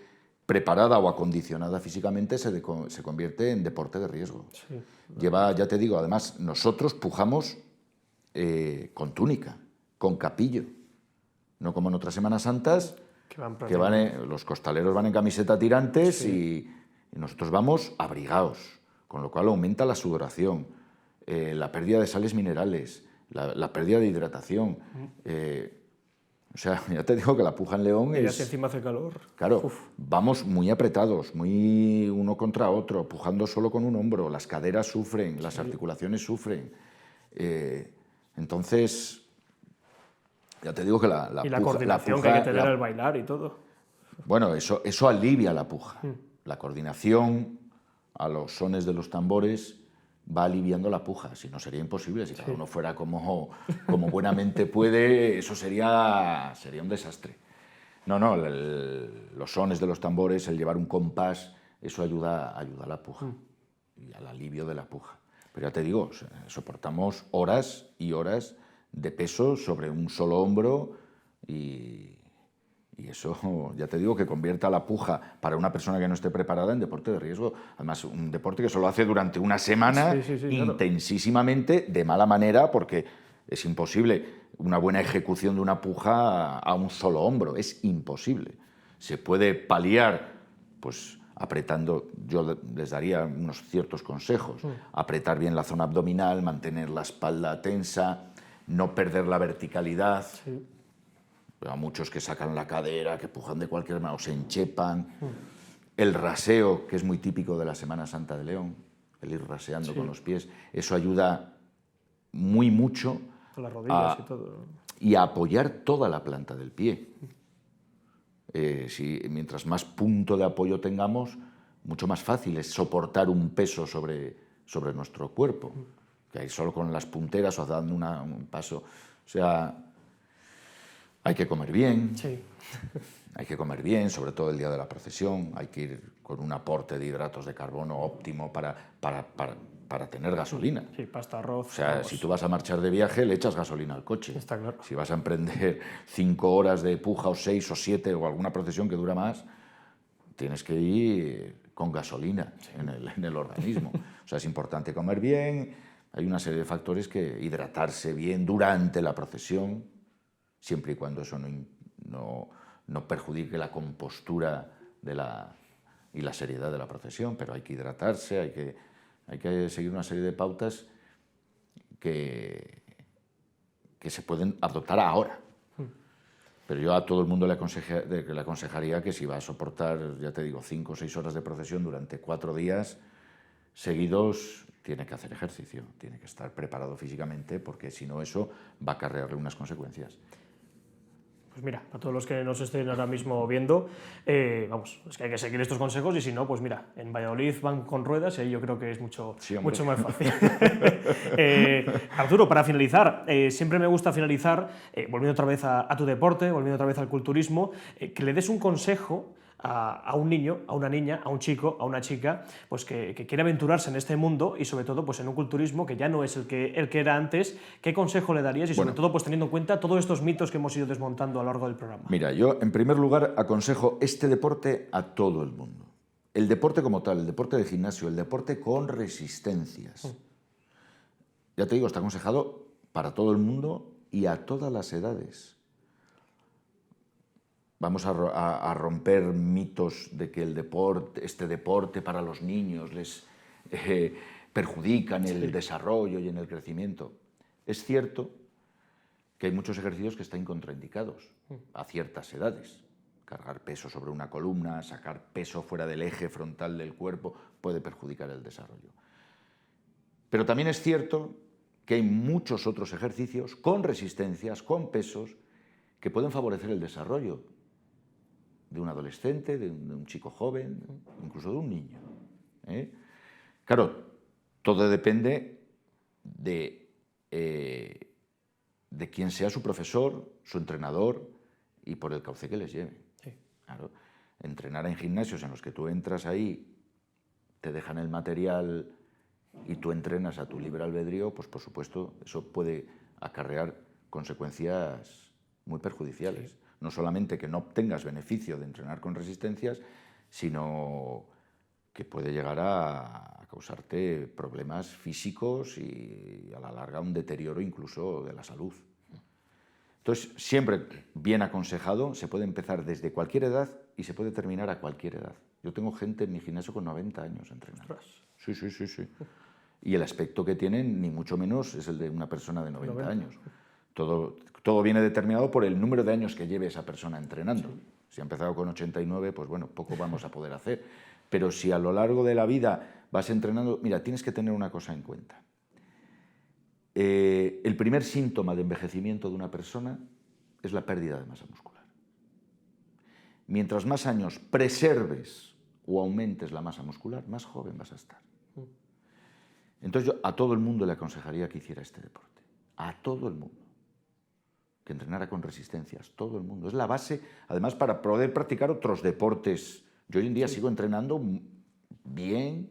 preparada o acondicionada físicamente se convierte en deporte de riesgo. Sí. Lleva, ya te digo, además nosotros pujamos con túnica, con capillo, no como en otras Semanas Santas, los costaleros van en camiseta tirantes, sí, y nosotros vamos abrigados, con lo cual aumenta la sudoración, la pérdida de sales minerales, la pérdida de hidratación. O sea, ya te digo que la puja en León y si encima hace calor. Claro, vamos muy apretados, muy uno contra otro, pujando solo con un hombro, las caderas sufren, las articulaciones sufren. Entonces, ya te digo que la y la puja, coordinación que hay que tener al bailar y todo. Bueno, eso alivia la puja. La coordinación a los sones de los tambores va aliviando la puja, si no sería imposible, si cada uno fuera como buenamente puede, eso sería un desastre. No, los sones de los tambores, el llevar un compás, eso ayuda a la puja y al alivio de la puja. Pero ya te digo, soportamos horas y horas de peso sobre un solo hombro y eso, ya te digo, que convierta la puja para una persona que no esté preparada en deporte de riesgo. Además, un deporte que solo hace durante una semana, intensísimamente, de mala manera, porque es imposible una buena ejecución de una puja a un solo hombro. Es imposible. Se puede paliar, pues apretando, yo les daría unos ciertos consejos. Apretar bien la zona abdominal, mantener la espalda tensa, no perder la verticalidad. Sí. A muchos que sacan la cadera, que pujan de cualquier manera, o se enchepan. El raseo, que es muy típico de la Semana Santa de León, el ir raseando con los pies, eso ayuda mucho a las rodillas y todo. Y a apoyar toda la planta del pie. Mientras más punto de apoyo tengamos, mucho más fácil es soportar un peso sobre nuestro cuerpo, que ahí solo con las punteras o dando un paso. O sea, hay que comer bien, hay que comer bien, sobre todo el día de la procesión, hay que ir con un aporte de hidratos de carbono óptimo para tener gasolina. Sí, pasta, arroz. O sea, si tú vas a marchar de viaje, le echas gasolina al coche. Está claro. Si vas a emprender 5 horas de puja o 6 o 7 o alguna procesión que dura más, tienes que ir con gasolina en el organismo. O sea, es importante comer bien, hay una serie de factores que hidratarse bien durante la procesión, siempre y cuando eso no perjudique la compostura y la seriedad de la procesión, pero hay que hidratarse, hay que seguir una serie de pautas que se pueden adoptar ahora. Pero yo a todo el mundo le aconsejaría que si va a soportar, ya te digo, 5 o 6 horas de procesión durante 4 días seguidos, tiene que hacer ejercicio, tiene que estar preparado físicamente, porque si no eso va a acarrearle unas consecuencias. Pues mira, a todos los que nos estén ahora mismo viendo, vamos, es que hay que seguir estos consejos y si no, pues mira, en Valladolid van con ruedas y ahí yo creo que es mucho más fácil. Arturo, para finalizar, siempre me gusta finalizar, volviendo otra vez a tu deporte, volviendo otra vez al culturismo, que le des un consejo a un niño, a una niña, a un chico, a una chica, pues que quiere aventurarse en este mundo y sobre todo pues en un culturismo que ya no es el que era antes. ¿Qué consejo le darías y sobre todo pues teniendo en cuenta todos estos mitos que hemos ido desmontando a lo largo del programa? Mira, yo en primer lugar aconsejo este deporte a todo el mundo. El deporte como tal, el deporte de gimnasio, el deporte con resistencias. Ya te digo, está aconsejado para todo el mundo y a todas las edades. Vamos a romper mitos de que este deporte para los niños les perjudica en el desarrollo y en el crecimiento. Es cierto que hay muchos ejercicios que están contraindicados a ciertas edades. Cargar peso sobre una columna, sacar peso fuera del eje frontal del cuerpo puede perjudicar el desarrollo. Pero también es cierto que hay muchos otros ejercicios con resistencias, con pesos, que pueden favorecer el desarrollo de un adolescente, de un chico joven, incluso de un niño. Claro, todo depende de quién sea su profesor, su entrenador y por el cauce que les lleve. Sí. Claro, entrenar en gimnasios en los que tú entras ahí, te dejan el material y tú entrenas a tu libre albedrío, pues por supuesto eso puede acarrear consecuencias muy perjudiciales. Sí. No solamente que no obtengas beneficio de entrenar con resistencias, sino que puede llegar a causarte problemas físicos y a la larga un deterioro incluso de la salud. Entonces, siempre bien aconsejado, se puede empezar desde cualquier edad y se puede terminar a cualquier edad. Yo tengo gente en mi gimnasio con 90 años entrenando. Sí, sí, sí, sí. Y el aspecto que tienen, ni mucho menos, es el de una persona de 90 años. Todo viene determinado por el número de años que lleve esa persona entrenando. Sí. Si ha empezado con 89, pues bueno, poco vamos a poder hacer. Pero si a lo largo de la vida vas entrenando, mira, tienes que tener una cosa en cuenta. El primer síntoma de envejecimiento de una persona es la pérdida de masa muscular. Mientras más años preserves o aumentes la masa muscular, más joven vas a estar. Entonces yo a todo el mundo le aconsejaría que hiciera este deporte. A todo el mundo. Que entrenara con resistencias, todo el mundo. Es la base, además, para poder practicar otros deportes. Yo hoy en día sigo entrenando bien,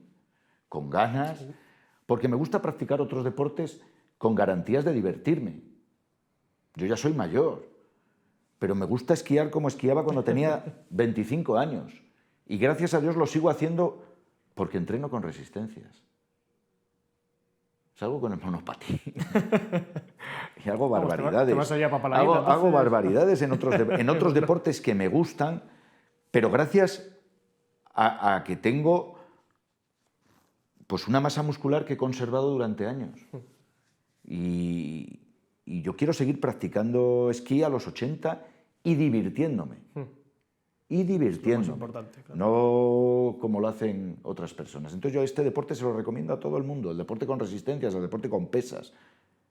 con ganas, porque me gusta practicar otros deportes con garantías de divertirme. Yo ya soy mayor, pero me gusta esquiar como esquiaba cuando tenía 25 años. Y gracias a Dios lo sigo haciendo porque entreno con resistencias. Salgo con el monopatín y hago barbaridades. Te vas allá a Papaladina, hago barbaridades en otros deportes que me gustan, pero gracias a que tengo pues una masa muscular que he conservado durante años. Y yo quiero seguir practicando esquí a los 80 y divirtiéndome. Y divirtiéndome. Es importante, claro. No como lo hacen otras personas. Entonces yo este deporte se lo recomiendo a todo el mundo. El deporte con resistencias, el deporte con pesas.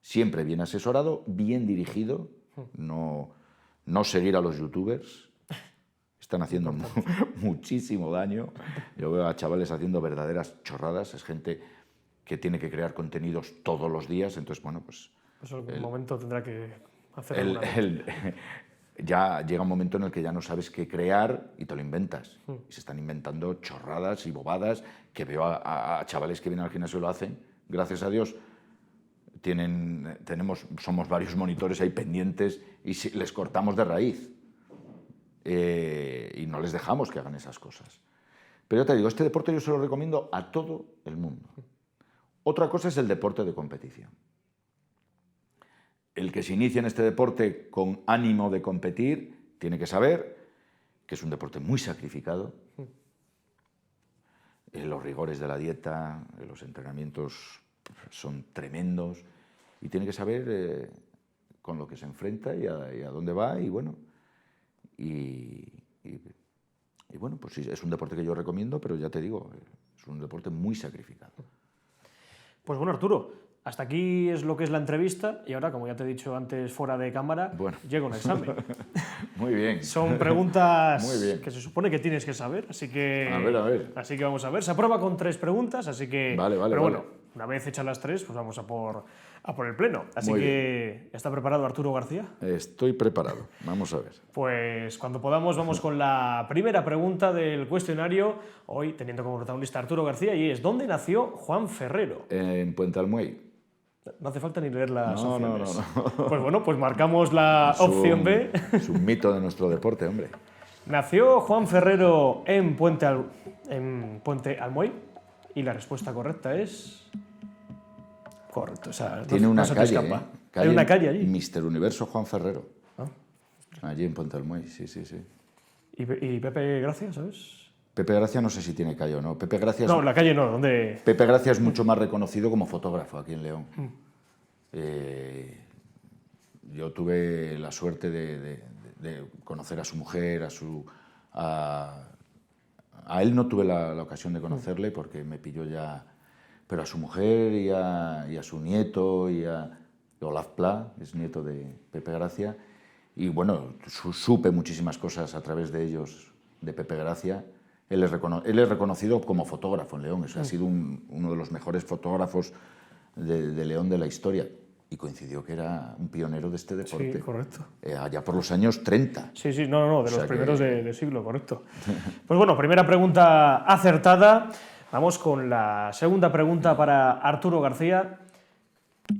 Siempre bien asesorado, bien dirigido. No seguir a los youtubers. Están haciendo muchísimo daño. Yo veo a chavales haciendo verdaderas chorradas. Es gente que tiene que crear contenidos todos los días. Entonces, bueno, pues... Pues en algún momento tendrá que hacer ya llega un momento en el que ya no sabes qué crear y te lo inventas. Y se están inventando chorradas y bobadas que veo a chavales que vienen al gimnasio y lo hacen. Gracias a Dios somos varios monitores ahí pendientes y les cortamos de raíz. Y no les dejamos que hagan esas cosas. Pero yo te digo, este deporte yo se lo recomiendo a todo el mundo. Otra cosa es el deporte de competición. El que se inicia en este deporte con ánimo de competir tiene que saber que es un deporte muy sacrificado. Los rigores de la dieta, los entrenamientos son tremendos y tiene que saber con lo que se enfrenta y a dónde va y bueno. Y bueno, pues sí, es un deporte que yo recomiendo, pero ya te digo, es un deporte muy sacrificado. Pues bueno, Arturo, hasta aquí es lo que es la entrevista y ahora, como ya te he dicho antes fuera de cámara, llega un examen. Muy bien. Son preguntas que se supone que tienes que saber, así que... A ver. Así que vamos a ver. Se aprueba con 3 preguntas, así que... Vale. Pero bueno, una vez hechas las 3, pues vamos a por el pleno. Así Muy que, bien. ¿está preparado Arturo García? Estoy preparado. Vamos a ver. Pues cuando podamos vamos con la primera pregunta del cuestionario, hoy teniendo como protagonista a Arturo García, y es ¿dónde nació Juan Ferrero? En Puente Almuey. No hace falta ni leer las opciones. No. Pues bueno, pues marcamos la opción B. Es un mito de nuestro deporte, hombre. ¿Nació Juan Ferrero en Puente Almuey? Y la respuesta correcta es... Correcto, o sea, tiene una calle, Hay una calle allí. Mister Universo Juan Ferrero. Allí en Puente Almuey, sí. ¿Y Pepe Gracia, sabes? Pepe Gracia no sé si tiene calle o no. Pepe Gracia no, la calle no, ¿dónde? Pepe Gracia es mucho más reconocido como fotógrafo aquí en León. Yo tuve la suerte de conocer a su mujer, a él no tuve la ocasión de conocerle porque me pilló ya, pero a su mujer y a su nieto y a Olaf Pla, es nieto de Pepe Gracia, y bueno, supe muchísimas cosas a través de ellos, de Pepe Gracia. Él es reconocido como fotógrafo en León, ha sido uno de los mejores fotógrafos de León de la historia. Y coincidió que era un pionero de este deporte. Sí, correcto. Allá por los años 30. Sí, de los primeros de siglo, correcto. Pues bueno, primera pregunta acertada. Vamos con la segunda pregunta para Arturo García.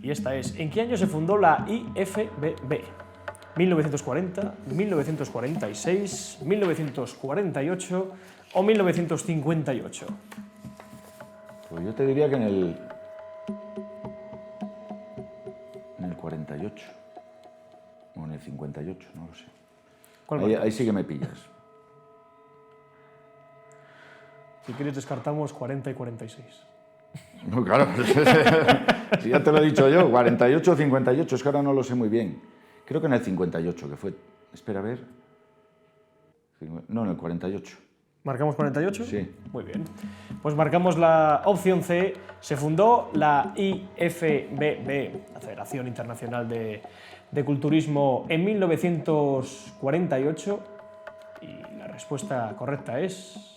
Y esta es, ¿en qué año se fundó la IFBB? ¿1940, 1946, 1948 o 1958? Pues yo te diría que en el 48 o en el 58, no lo sé. Ahí sí que me pillas. Si quieres descartamos 40 y 46. No, claro, si ya te lo he dicho yo, 48 o 58, es que ahora no lo sé muy bien. Creo que en el 58, que fue... Espera, a ver... No, en el 48. ¿Marcamos 48? Sí. Muy bien. Pues marcamos la opción C. Se fundó la IFBB, la Federación Internacional de Culturismo, en 1948. Y la respuesta correcta es...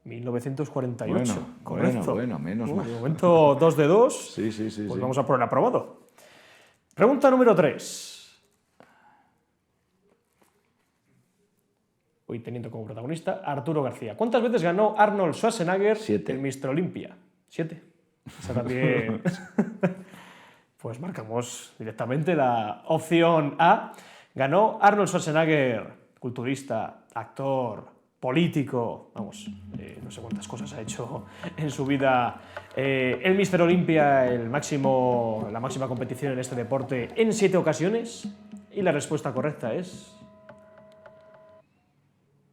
1948. Correcto. Bueno, menos mal. De momento 2 de 2. Sí. Pues vamos a por el aprobado. Pregunta número 3. Hoy teniendo como protagonista a Arturo García. ¿Cuántas veces ganó Arnold Schwarzenegger 7. el Mr. Olympia? 7. Esa también. Pues marcamos directamente la opción A. Ganó Arnold Schwarzenegger, culturista, actor, político, vamos, no sé cuántas cosas ha hecho en su vida. El Mr. Olympia, la máxima competición en este deporte, en 7 ocasiones. Y la respuesta correcta es...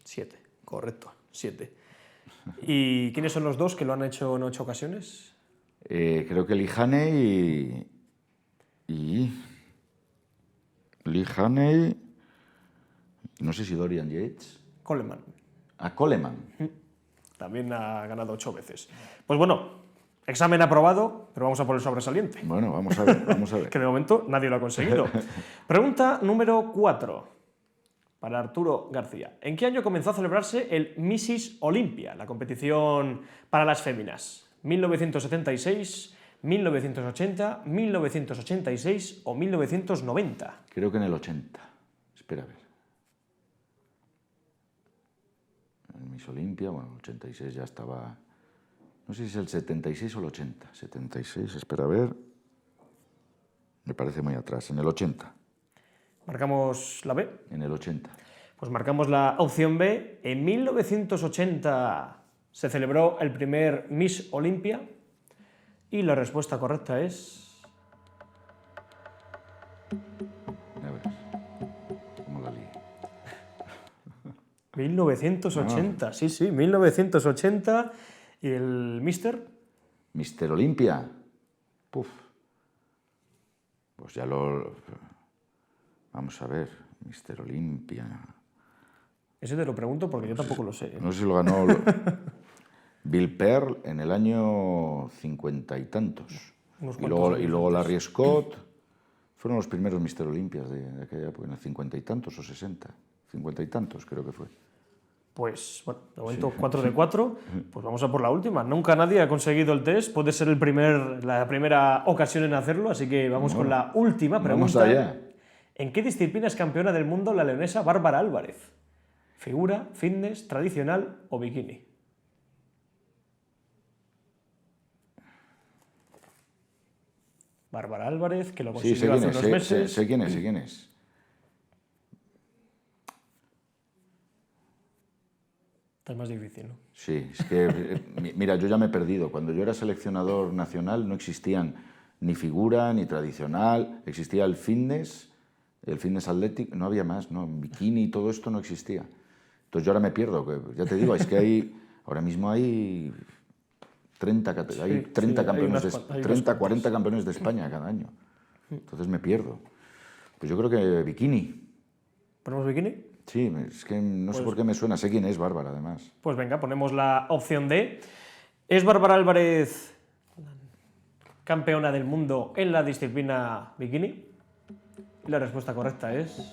7, correcto, 7. ¿Y quiénes son los dos que lo han hecho en 8 ocasiones? Creo que Lee Haney y Lee Haney, no sé si Dorian Yates. Coleman. A Coleman. También ha ganado 8 veces. Pues bueno, examen aprobado, pero vamos a por el sobresaliente. Bueno, vamos a ver, vamos a ver. Que de momento nadie lo ha conseguido. Pregunta número 4. Para Arturo García. ¿En qué año comenzó a celebrarse el Mrs. Olympia, la competición para las féminas? ¿1976, 1980, 1986 o 1990? Creo que en el 80. Espera a ver. El Miss Olympia, bueno, el 86 ya estaba... No sé si es el 76 o el 80. 76, espera a ver. Me parece muy atrás. En el 80. ¿Marcamos la B? En el 80. Pues marcamos la opción B. En 1980 se celebró el primer Miss Olympia y la respuesta correcta es... Ya verás. ¿Cómo la lié? 1980, sí, 1980. ¿Y el Mister? Mr. Olympia. Puf. Pues ya lo... Vamos a ver, Mr. Olympia. Ese te lo pregunto porque yo tampoco lo sé. No sé si lo ganó Bill Pearl en el año 50 y tantos. Y luego Larry Scott. Fueron los primeros Mr. Olympias de aquella época, en el 50 y tantos o 60. 50 y tantos creo que fue. Pues, bueno, de momento 4 de 4. Pues vamos a por la última. Nunca nadie ha conseguido el test. Puede ser la primera ocasión en hacerlo, así que vamos con la última pregunta. Vamos allá. ¿En qué disciplina es campeona del mundo la leonesa Bárbara Álvarez? ¿Figura, fitness, tradicional o bikini? Bárbara Álvarez, que lo consiguió hace unos meses. Sé quién es. Está más difícil, ¿no? Sí, es que, mira, yo ya me he perdido. Cuando yo era seleccionador nacional no existían ni figura, ni tradicional, existía el fitness atlético, no había más, ¿no? Bikini y todo esto no existía. Entonces yo ahora me pierdo, que ya te digo, es que ahora mismo hay 30 campeones, 40 campeones de España cada año. Entonces me pierdo. Pues yo creo que bikini. ¿Ponemos bikini? Sí, es que no sé por qué me suena, sé quién es Bárbara además. Pues venga, ponemos la opción D. ¿Es Bárbara Álvarez campeona del mundo en la disciplina bikini? Y la respuesta correcta es...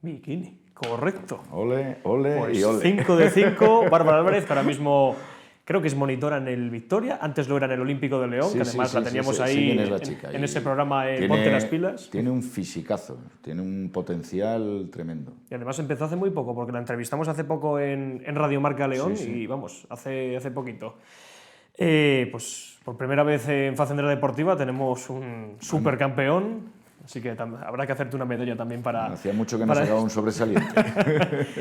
bikini, correcto. Ole, ole Pues y ole. 5 de 5, Bárbara Álvarez, que ahora mismo creo que es monitora en el Victoria, antes lo era en el Olímpico de León, Sí, que además sí, la teníamos ahí quién es la chica. en ese programa Tiene- Ponte las pilas. Tiene un fisicazo, tiene un potencial tremendo. Y además empezó hace muy poco, porque la entrevistamos hace poco en Radio Marca León y vamos, hace poquito. Pues por primera vez en Facendera Deportiva tenemos un supercampeón, así que habrá que hacerte una medalla también para... Hacía mucho que no sacaba un sobresaliente.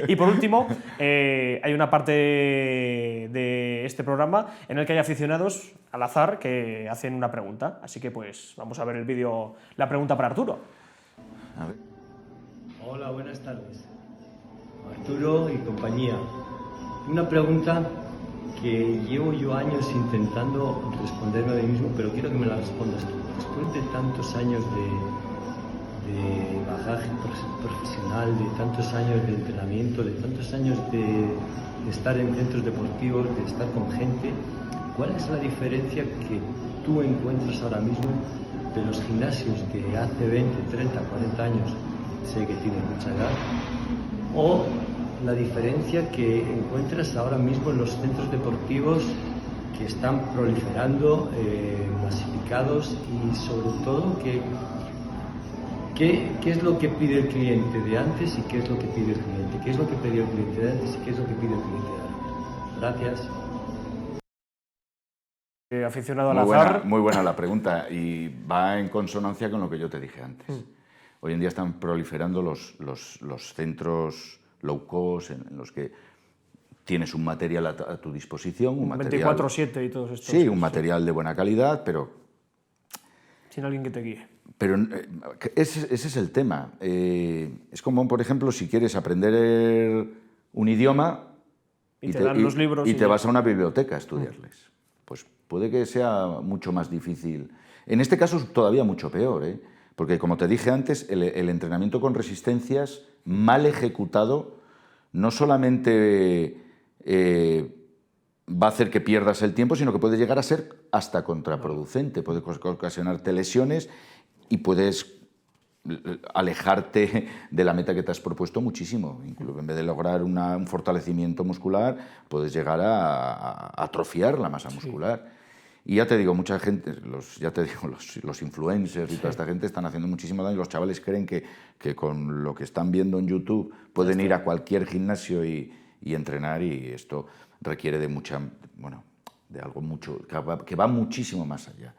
Y por último, hay una parte de este programa en el que hay aficionados al azar que hacen una pregunta, así que pues vamos a ver el vídeo, la pregunta para Arturo. A ver. Hola, buenas tardes. Arturo y compañía. Una pregunta que llevo yo años intentando responderme a mí mismo, pero quiero que me la respondas tú. Después de tantos años de bagaje profesional, de tantos años de entrenamiento, de tantos años de estar en centros deportivos, de estar con gente, ¿cuál es la diferencia que tú encuentras ahora mismo de los gimnasios que hace 20, 30, 40 años, sé que tienen mucha edad, o la diferencia que encuentras ahora mismo en los centros deportivos que están proliferando, masificados, y sobre todo qué es lo que pide el cliente de antes y qué es lo que pide el cliente, qué es lo que pidió el cliente de antes y qué es lo que pide el cliente de ahora? Gracias. Aficionado al azar. Muy buena la pregunta y va en consonancia con lo que yo te dije antes. Hoy en día están proliferando los centros low cost en los que tienes un material a tu disposición. Un 24/7 y todos estos. Sí, un material de buena calidad, pero... sin alguien que te guíe. Pero ese es el tema. Es como, por ejemplo, si quieres aprender un idioma y te dan los libros y te vas a una biblioteca a estudiarles. Pues puede que sea mucho más difícil. En este caso es todavía mucho peor, porque como te dije antes, el entrenamiento con resistencias mal ejecutado no solamente va a hacer que pierdas el tiempo, sino que puede llegar a ser hasta contraproducente, puede ocasionarte lesiones y puedes alejarte de la meta que te has propuesto muchísimo. Incluso en vez de lograr un fortalecimiento muscular, puedes llegar a atrofiar la masa muscular. Y ya te digo, mucha gente, los influencers y toda esta gente están haciendo muchísimo daño. Los chavales creen que con lo que están viendo en YouTube pueden ir a cualquier gimnasio y entrenar, y esto requiere de de algo mucho, que va muchísimo más allá.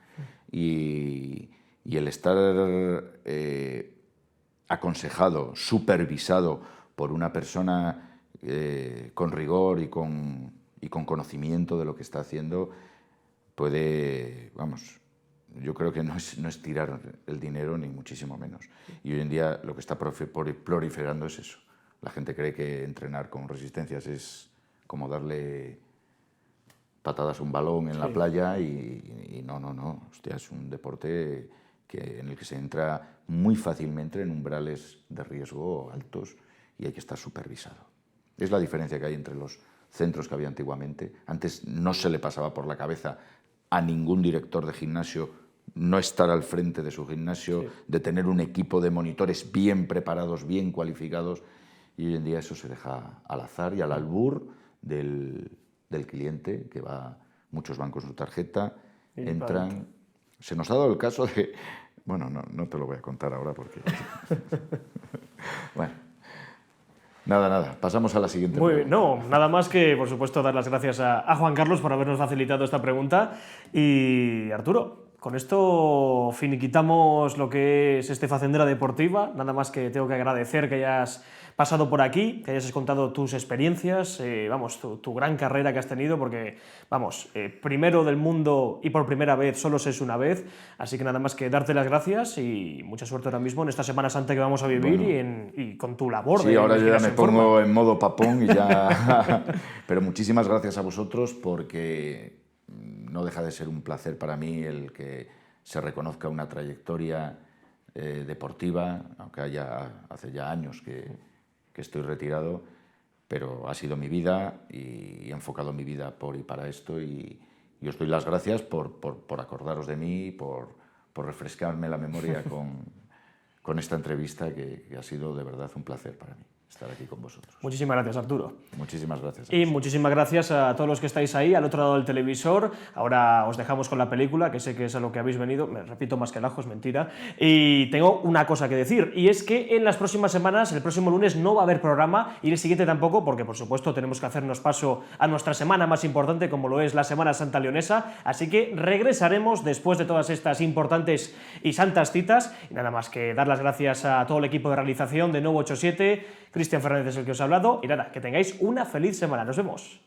Y el estar aconsejado, supervisado por una persona con rigor y con conocimiento de lo que está haciendo, puede, yo creo que no es tirar el dinero, ni muchísimo menos. Y hoy en día lo que está proliferando es eso. La gente cree que entrenar con resistencias es como darle patadas a un balón en la playa y no. Hostia, es un deporte en el que se entra muy fácilmente en umbrales de riesgo altos y hay que estar supervisado. Es la diferencia que hay entre los centros que había antiguamente. Antes no se le pasaba por la cabeza a ningún director de gimnasio no estar al frente de su gimnasio, de tener un equipo de monitores bien preparados, bien cualificados, y hoy en día eso se deja al azar y al albur del cliente, que muchos van con su tarjeta, entran... Se nos ha dado el caso de... Bueno, no te lo voy a contar ahora porque... Bueno, nada, pasamos a la siguiente pregunta. No, nada más que, por supuesto, dar las gracias a Juan Carlos por habernos facilitado esta pregunta. Y Arturo, con esto finiquitamos lo que es este Facendera Deportiva. Nada más que tengo que agradecer que hayas pasado por aquí, que hayas contado tus experiencias, tu gran carrera que has tenido, porque, primero del mundo y por primera vez solo es una vez, así que nada más que darte las gracias y mucha suerte ahora mismo en esta Semana Santa que vamos a vivir y con tu labor. Sí, ahora yo ya me pongo en modo papón y ya... Pero muchísimas gracias a vosotros, porque no deja de ser un placer para mí el que se reconozca una trayectoria deportiva, aunque hace ya años que estoy retirado, pero ha sido mi vida y he enfocado mi vida por y para esto, y os doy las gracias por acordaros de mí, por refrescarme la memoria con esta entrevista que ha sido de verdad un placer para mí. estar aquí con vosotros. Muchísimas gracias, Arturo. Muchísimas gracias. Y muchísimas gracias a todos los que estáis ahí al otro lado del televisor. Ahora os dejamos con la película, que sé que es a lo que habéis venido. Me repito más que el ajo, es mentira. Y tengo una cosa que decir, y es que en las próximas semanas, el próximo lunes no va a haber programa y el siguiente tampoco, porque por supuesto tenemos que hacernos paso a nuestra semana más importante, como lo es la Semana Santa Leonesa. Así que regresaremos después de todas estas importantes y santas citas. Y nada más que dar las gracias a todo el equipo de realización de Novo 87. Cristian Fernández es el que os ha hablado. Y nada, que tengáis una feliz semana. Nos vemos.